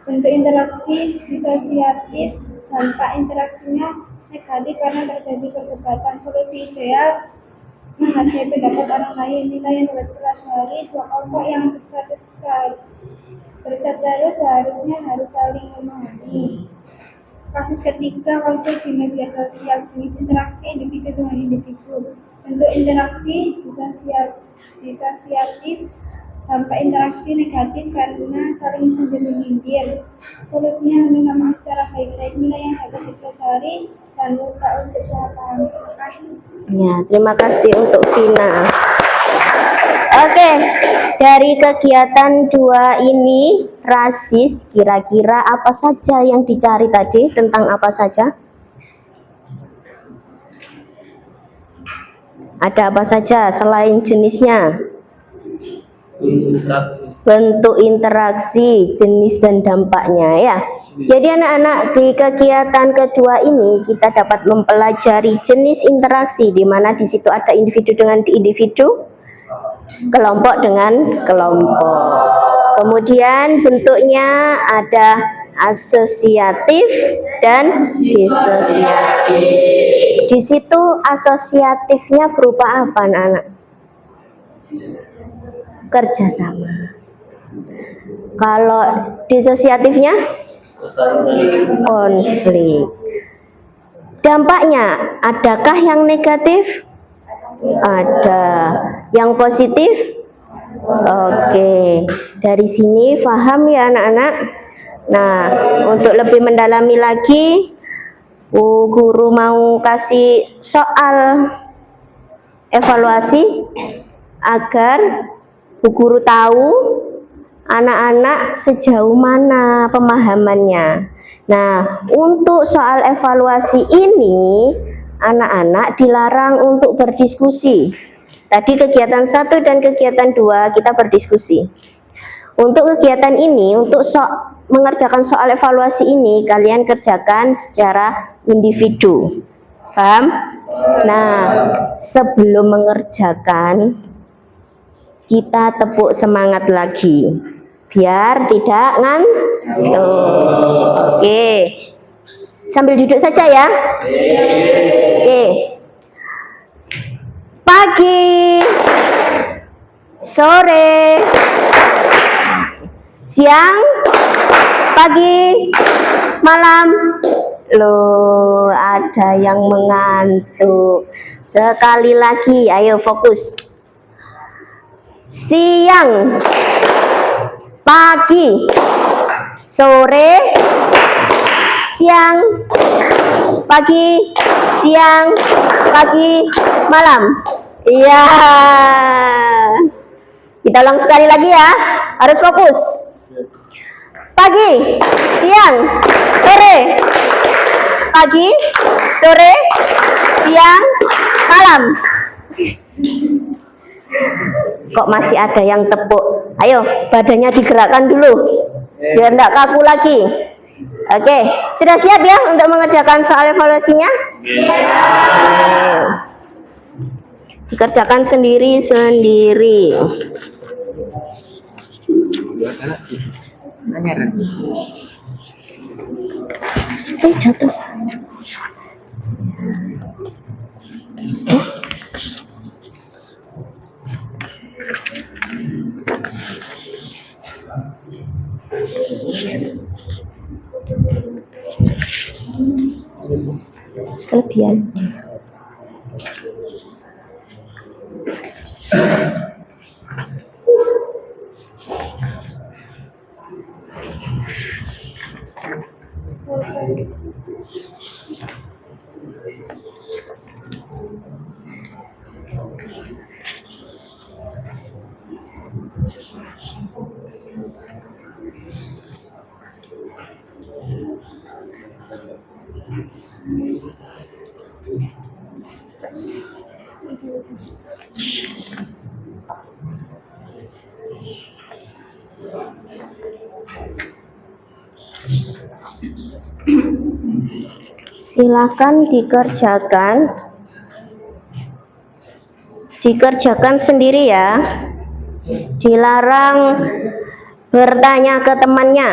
Bentuk interaksi disosiatif, dampak interaksinya negatif karena terjadi perdebatan. Solusi ideal menghargai pendapat orang lain. Nilai yang dapat dipelajari, dua kelompok yang bersaudara seharusnya harus saling memahami. Kasus ketiga, konflik di media sosial. Jenis interaksi individu dengan individu. Bentuk interaksi disosiatif, dampak interaksi negatif karena saling menyindir. Solusinya meminta maaf secara baik-baik. Nilai yang dapat dipelajari dan lupa untuk salah paham. Terima kasih. Ya, terima kasih untuk Vina. Oke, dari kegiatan dua ini, rasis, kira-kira apa saja yang dicari tadi? Tentang apa saja? Ada apa saja selain jenisnya? Bentuk interaksi, jenis dan dampaknya ya. Jadi anak-anak, di kegiatan kedua ini kita dapat mempelajari jenis interaksi, di mana di situ ada individu dengan individu, kelompok dengan kelompok. Kemudian bentuknya ada asosiatif dan disosiatif. Di situ asosiatifnya berupa apa, anak-anak? Kerjasama. Kalau disosiatifnya konflik. Dampaknya, adakah yang negatif? Ada. Yang positif? Oke, dari sini paham ya anak-anak. Nah, untuk lebih mendalami lagi, guru mau kasih soal evaluasi agar Bu Guru tahu anak-anak sejauh mana pemahamannya. Nah, untuk soal evaluasi ini, anak-anak dilarang untuk berdiskusi. Tadi kegiatan 1 dan kegiatan 2 kita berdiskusi. Untuk kegiatan ini, untuk mengerjakan soal evaluasi ini, kalian kerjakan secara individu. Paham? Nah, sebelum mengerjakan, kita tepuk semangat lagi biar tidak ngantuk. Oke, sambil duduk saja ya. Oke, pagi, sore, siang, pagi, malam. Loh, ada yang mengantuk. Sekali lagi, ayo fokus. Siang, pagi, sore, siang, pagi, siang, pagi, malam. Iya. Kita ulang sekali lagi ya. Harus fokus. Pagi, siang, sore, pagi, sore, siang, salam. Kok masih ada yang tepuk? Ayo, badannya digerakkan dulu biar enggak kaku lagi. Oke, sudah siap ya untuk mengerjakan soal evaluasinya? Oke. Dikerjakan sendiri-sendiri. Jatuh. Kelebihan. Silakan dikerjakan sendiri ya. Dilarang bertanya ke temannya.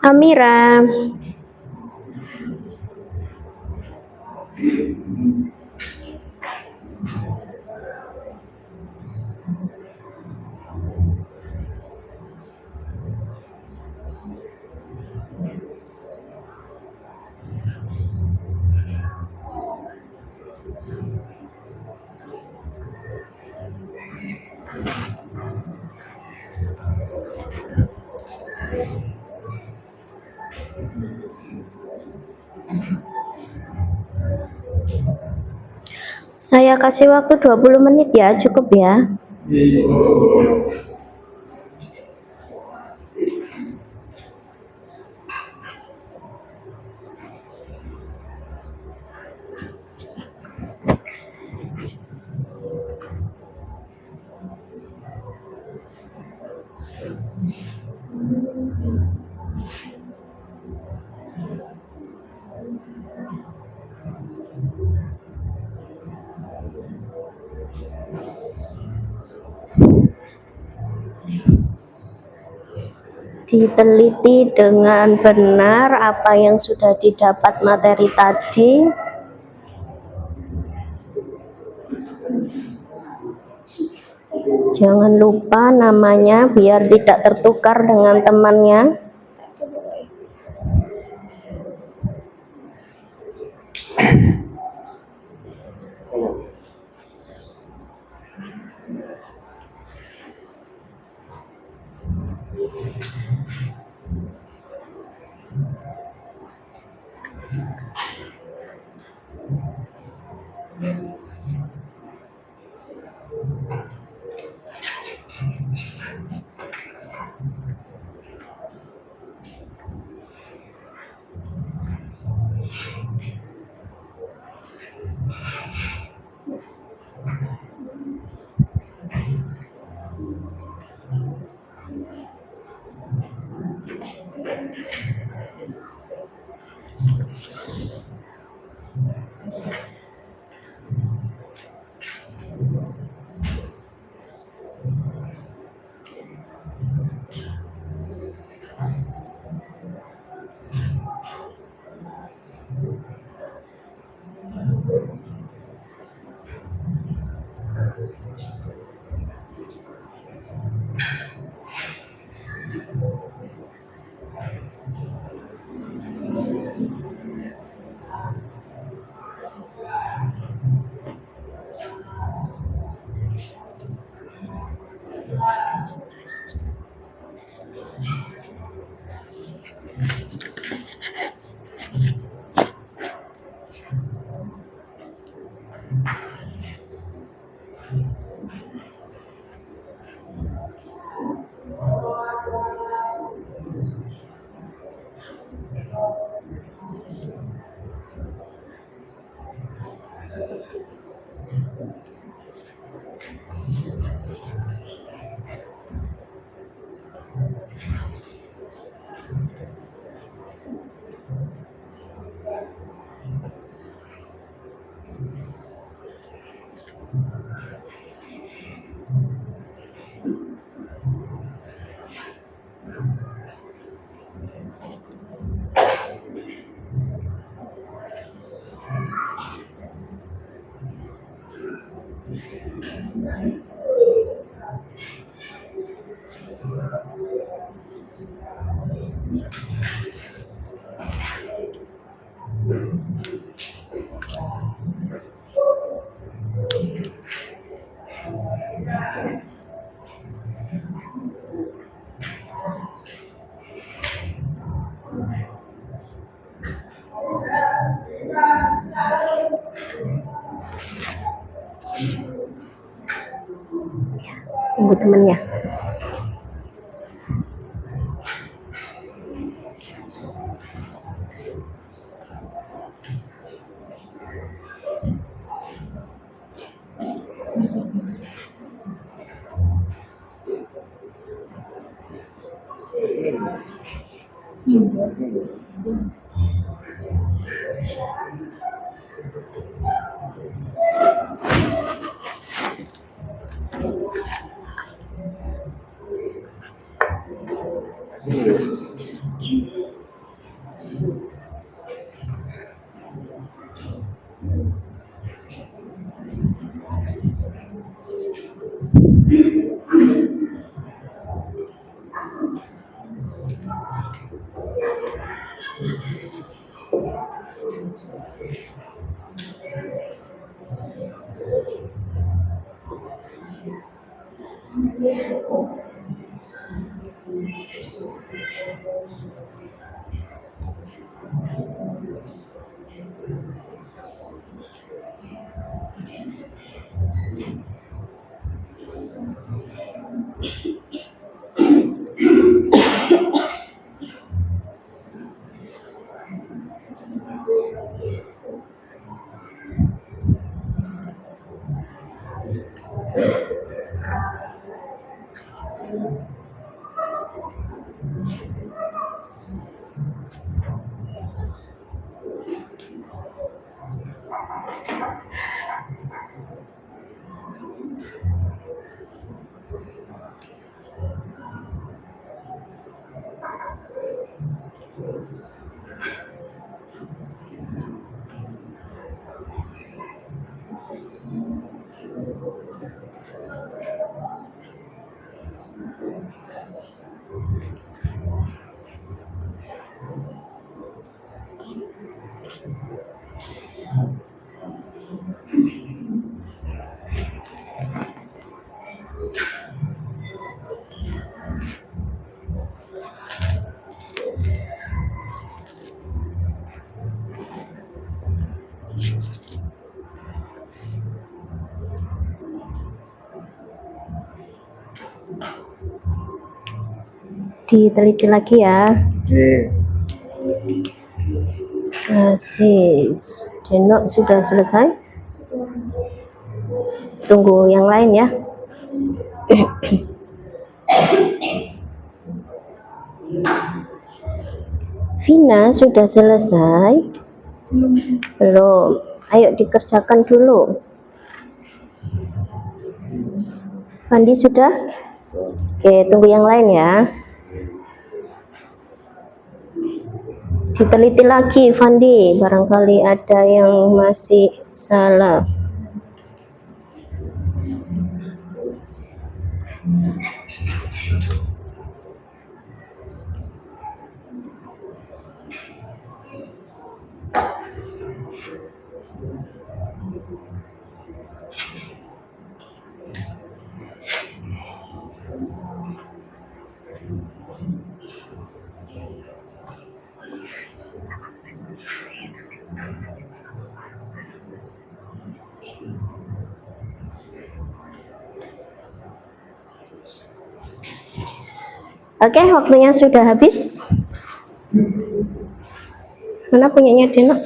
Amira. Saya kasih waktu 20 menit ya, cukup ya. Diteliti dengan benar apa yang sudah didapat materi tadi. Jangan lupa namanya biar tidak tertukar dengan temannya. Tunggu temennya. Diteliti lagi ya. Sis Deno sudah selesai. Tunggu yang lain ya. Vina sudah selesai? Belum. Ayo dikerjakan dulu. Fandi sudah? Oke, tunggu yang lain ya. Diteliti lagi Fandi, barangkali ada yang masih salah. Oke, waktunya sudah habis. Mana punyanya Deno?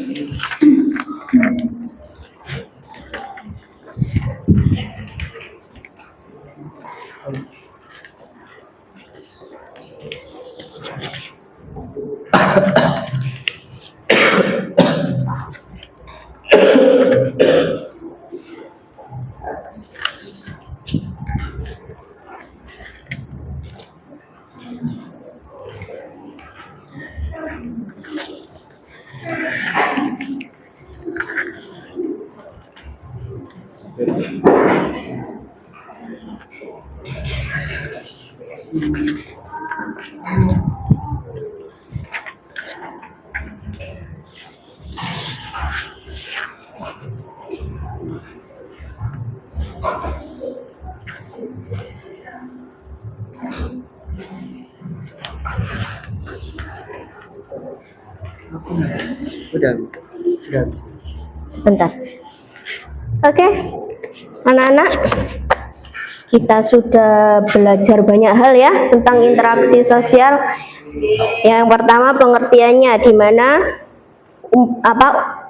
Udah. Sebentar. Oke, anak-anak, kita sudah belajar banyak hal ya tentang interaksi sosial. Yang pertama pengertiannya di mana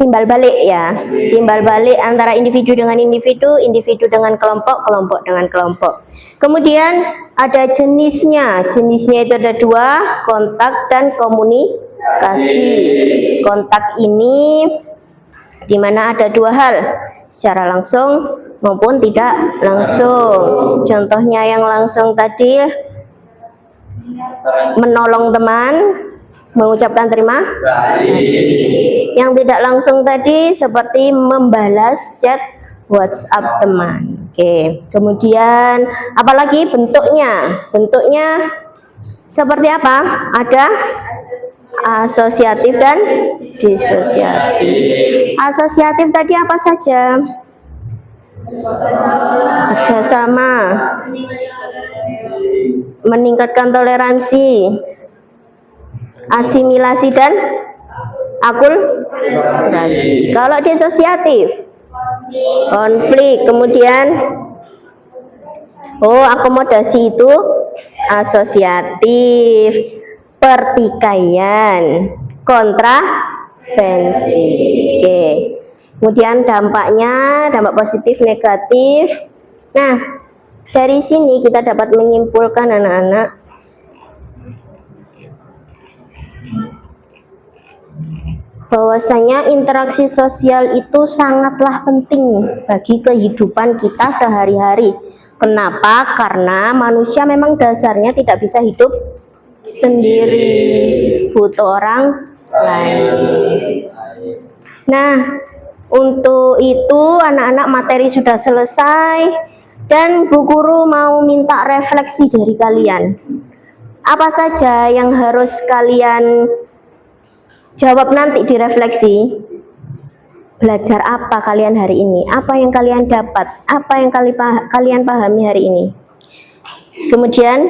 timbal balik ya, timbal balik antara individu dengan individu, individu dengan kelompok, kelompok dengan kelompok. Kemudian ada jenisnya itu ada dua, kontak dan komunikasi. Kontak ini di mana ada dua hal, secara langsung maupun tidak langsung. Contohnya yang langsung tadi menolong teman, mengucapkan terima kasih. Yang tidak langsung tadi seperti membalas chat WhatsApp teman. Oke, kemudian apalagi bentuknya? Bentuknya seperti apa? Ada asosiatif dan disosiatif. Asosiatif tadi apa saja? Kerjasama, meningkatkan toleransi, asimilasi dan akulturasi. Kalau disosiatif, konflik, kemudian akomodasi itu asosiatif, pertikaian, kontravensi. Oke. Kemudian dampaknya, dampak positif, negatif. Nah, dari sini kita dapat menyimpulkan anak-anak bahwasanya interaksi sosial itu sangatlah penting bagi kehidupan kita sehari-hari. Kenapa? Karena manusia memang dasarnya tidak bisa hidup sendiri, butuh orang lain. Nah, untuk itu anak-anak materi sudah selesai dan Bu Guru mau minta refleksi dari kalian. Apa saja yang harus kalian jawab nanti di refleksi? belajar apa kalian hari ini? Apa yang kalian dapat? Apa yang kalian pahami hari ini? Kemudian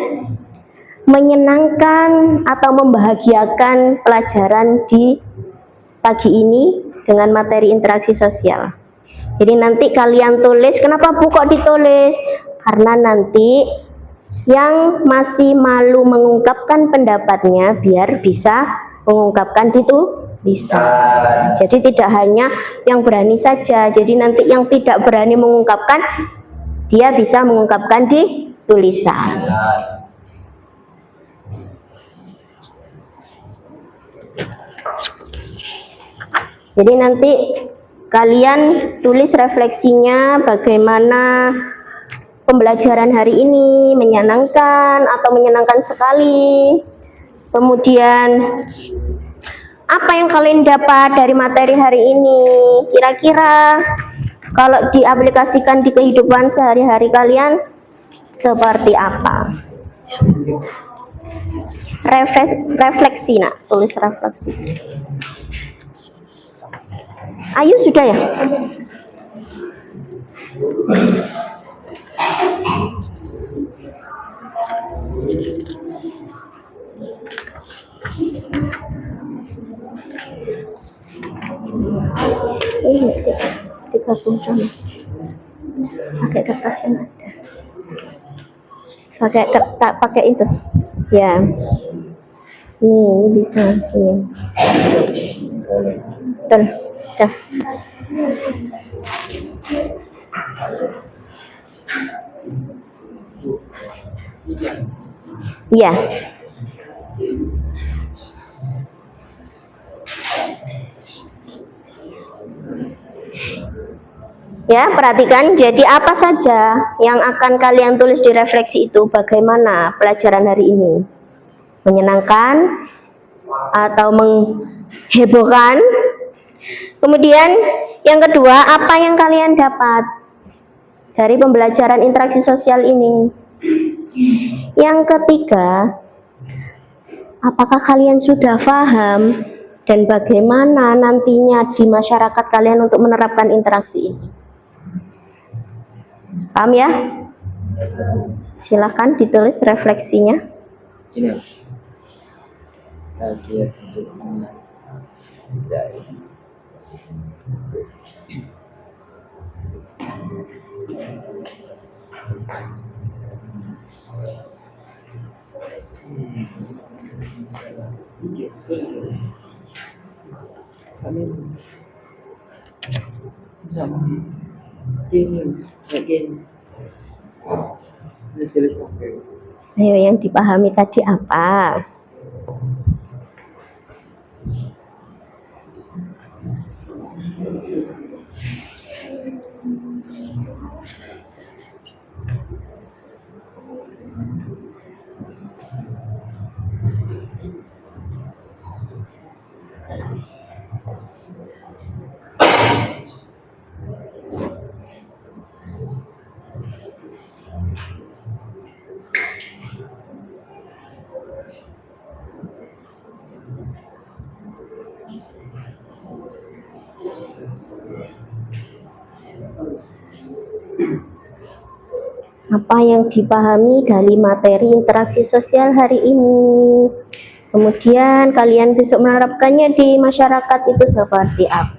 menyenangkan atau membahagiakan pelajaran di pagi ini dengan materi interaksi sosial. Jadi nanti kalian tulis, kenapa Bu kok ditulis? Karena nanti yang masih malu mengungkapkan pendapatnya biar bisa mengungkapkan di tulisan. Jadi tidak hanya yang berani saja, jadi nanti yang tidak berani mengungkapkan dia bisa mengungkapkan di tulisan. Jadi nanti kalian tulis refleksinya bagaimana pembelajaran hari ini, menyenangkan atau menyenangkan sekali. Kemudian apa yang kalian dapat dari materi hari ini? Kira-kira kalau diaplikasikan di kehidupan sehari-hari kalian seperti apa? Refleksi, nak, tulis refleksi. Ayu sudah ya? Ini digabung sama. Pakai kertas yang ada. Pakai itu. Ya. Ini bisa. Ini. Betul. Dah. Iya. Ya, perhatikan. Jadi apa saja yang akan kalian tulis di refleksi itu? Bagaimana pelajaran hari ini? Menyenangkan atau menghebohkan? Kemudian yang kedua, apa yang kalian dapat dari pembelajaran interaksi sosial ini? Yang ketiga, apakah kalian sudah paham dan bagaimana nantinya di masyarakat kalian untuk menerapkan interaksi ini? Paham ya? Silahkan ditulis refleksinya. Ini kaget dari kami sama ini jelas pakai. Ayo, yang dipahami tadi apa? Apa yang dipahami dari materi interaksi sosial hari ini? Kemudian kalian besok menerapkannya di masyarakat itu seperti apa?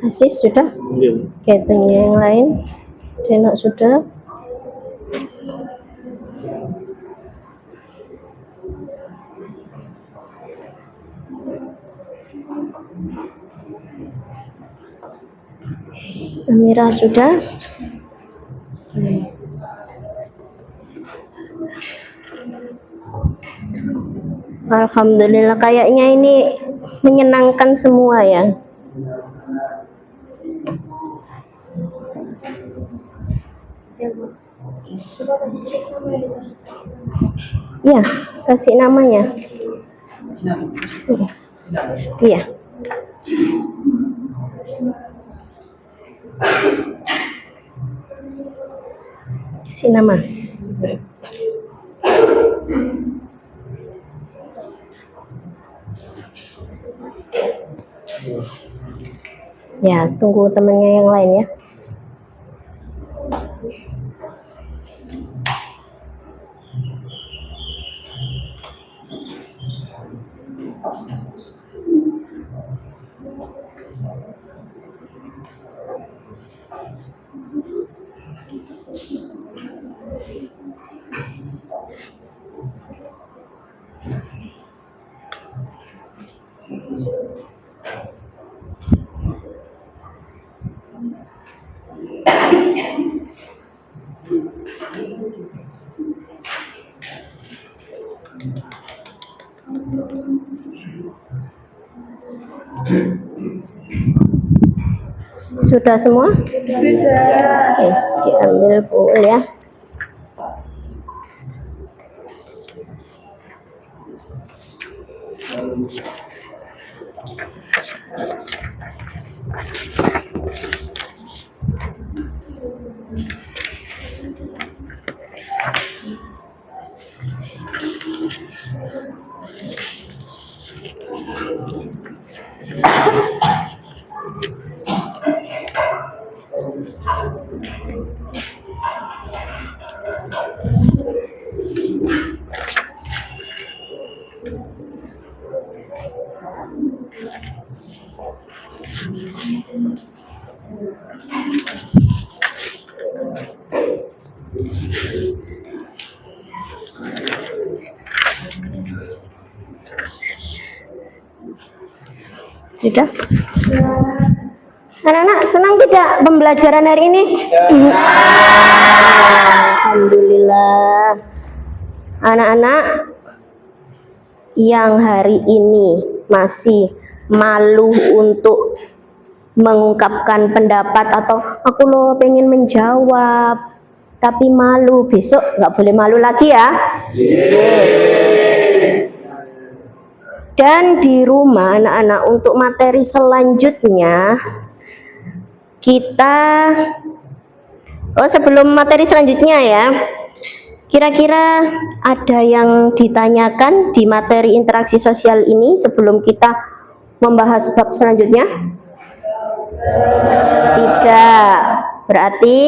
Aziz sudah? Belum. Oke, tunggu yang lain. Denok sudah. Amira sudah. Alhamdulillah, kayaknya ini menyenangkan semua ya. Coba kasih tulis nama ya. Iya, kasih namanya. Iya. Kasih nama. Ya, tunggu temannya yang lain ya. Sudah semua? Sudah. Oke, diambil Bu Ul ya. Sudah? Anak-anak senang tidak pembelajaran hari ini? Alhamdulillah. Anak-anak yang hari ini masih malu untuk mengungkapkan pendapat atau aku loh pengen menjawab tapi malu, besok nggak boleh malu lagi ya. Dan di rumah anak-anak untuk materi selanjutnya kita sebelum materi selanjutnya ya, kira-kira ada yang ditanyakan di materi interaksi sosial ini sebelum kita membahas bab selanjutnya? Tidak. Berarti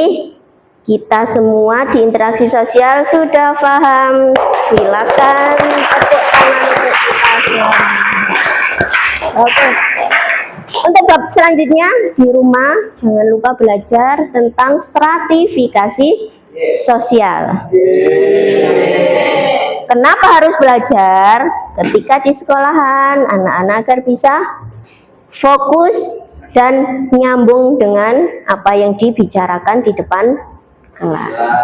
kita semua di interaksi sosial sudah paham. Silakan tepuk tangan untuk kita. Oke. Untuk bab selanjutnya di rumah jangan lupa belajar tentang stratifikasi sosial. Kenapa harus belajar? Ketika di sekolahan anak-anak agar bisa fokus dan nyambung dengan apa yang dibicarakan di depan kelas.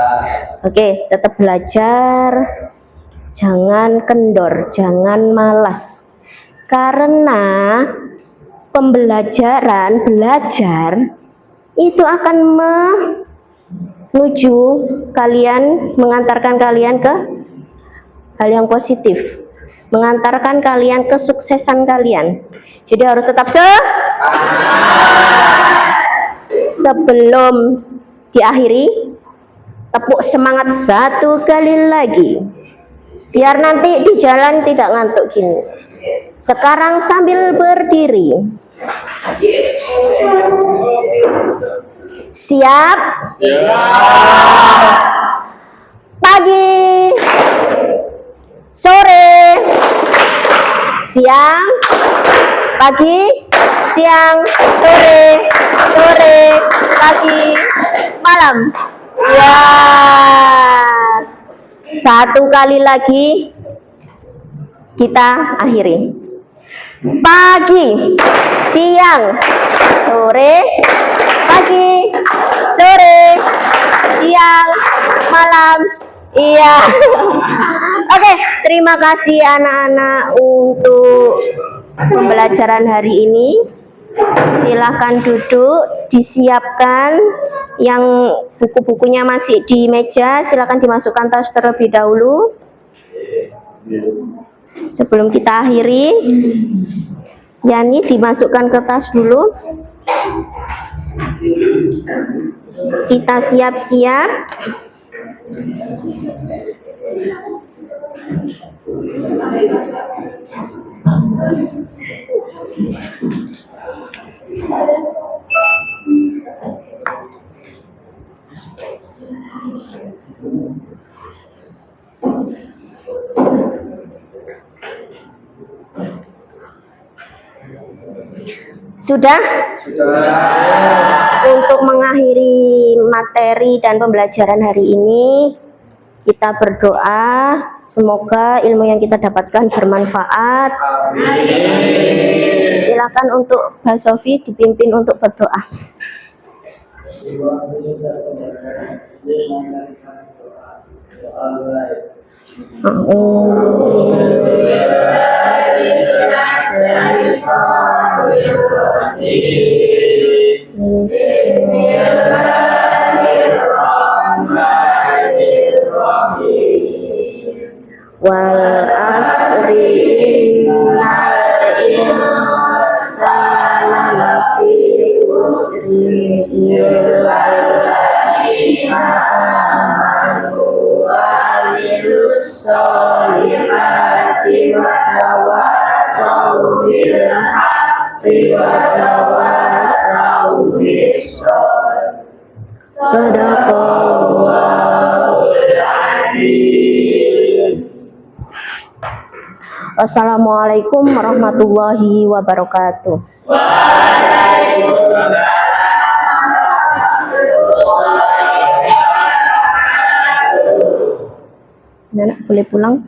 Oke, tetap belajar, jangan kendor, jangan malas. Karena belajar itu akan menuju kalian, mengantarkan kalian ke hal yang positif, mengantarkan kalian kesuksesan kalian. Jadi harus tetap sebelum diakhiri, tepuk semangat satu kali lagi biar nanti di jalan tidak ngantuk gini. Sekarang sambil berdiri. Siap? Pagi, sore, siang, pagi, siang, sore, sore, pagi, malam. Ya, satu kali lagi kita akhiri. Pagi, siang, sore, pagi, sore, siang, malam. Iya. Oke, terima kasih anak-anak untuk pembelajaran hari ini. Silahkan duduk, disiapkan. Yang buku-bukunya masih di meja, silahkan dimasukkan tas terlebih dahulu. Sebelum kita akhiri, Yani dimasukkan ke tas dulu. Kita siap-siap. Sudah? Untuk mengakhiri materi dan pembelajaran hari ini, kita berdoa semoga ilmu yang kita dapatkan bermanfaat. Silakan untuk Mbak Sofi dipimpin untuk berdoa. Wal asri innal insana lafi khusri illa alladzina amanu wa amilus solihati wa tawassaw bil haqqi wa tawassaw bis sabr. Sadaqallahul azim. Wassalamualaikum warahmatullahi wabarakatuh. Anak boleh pulang?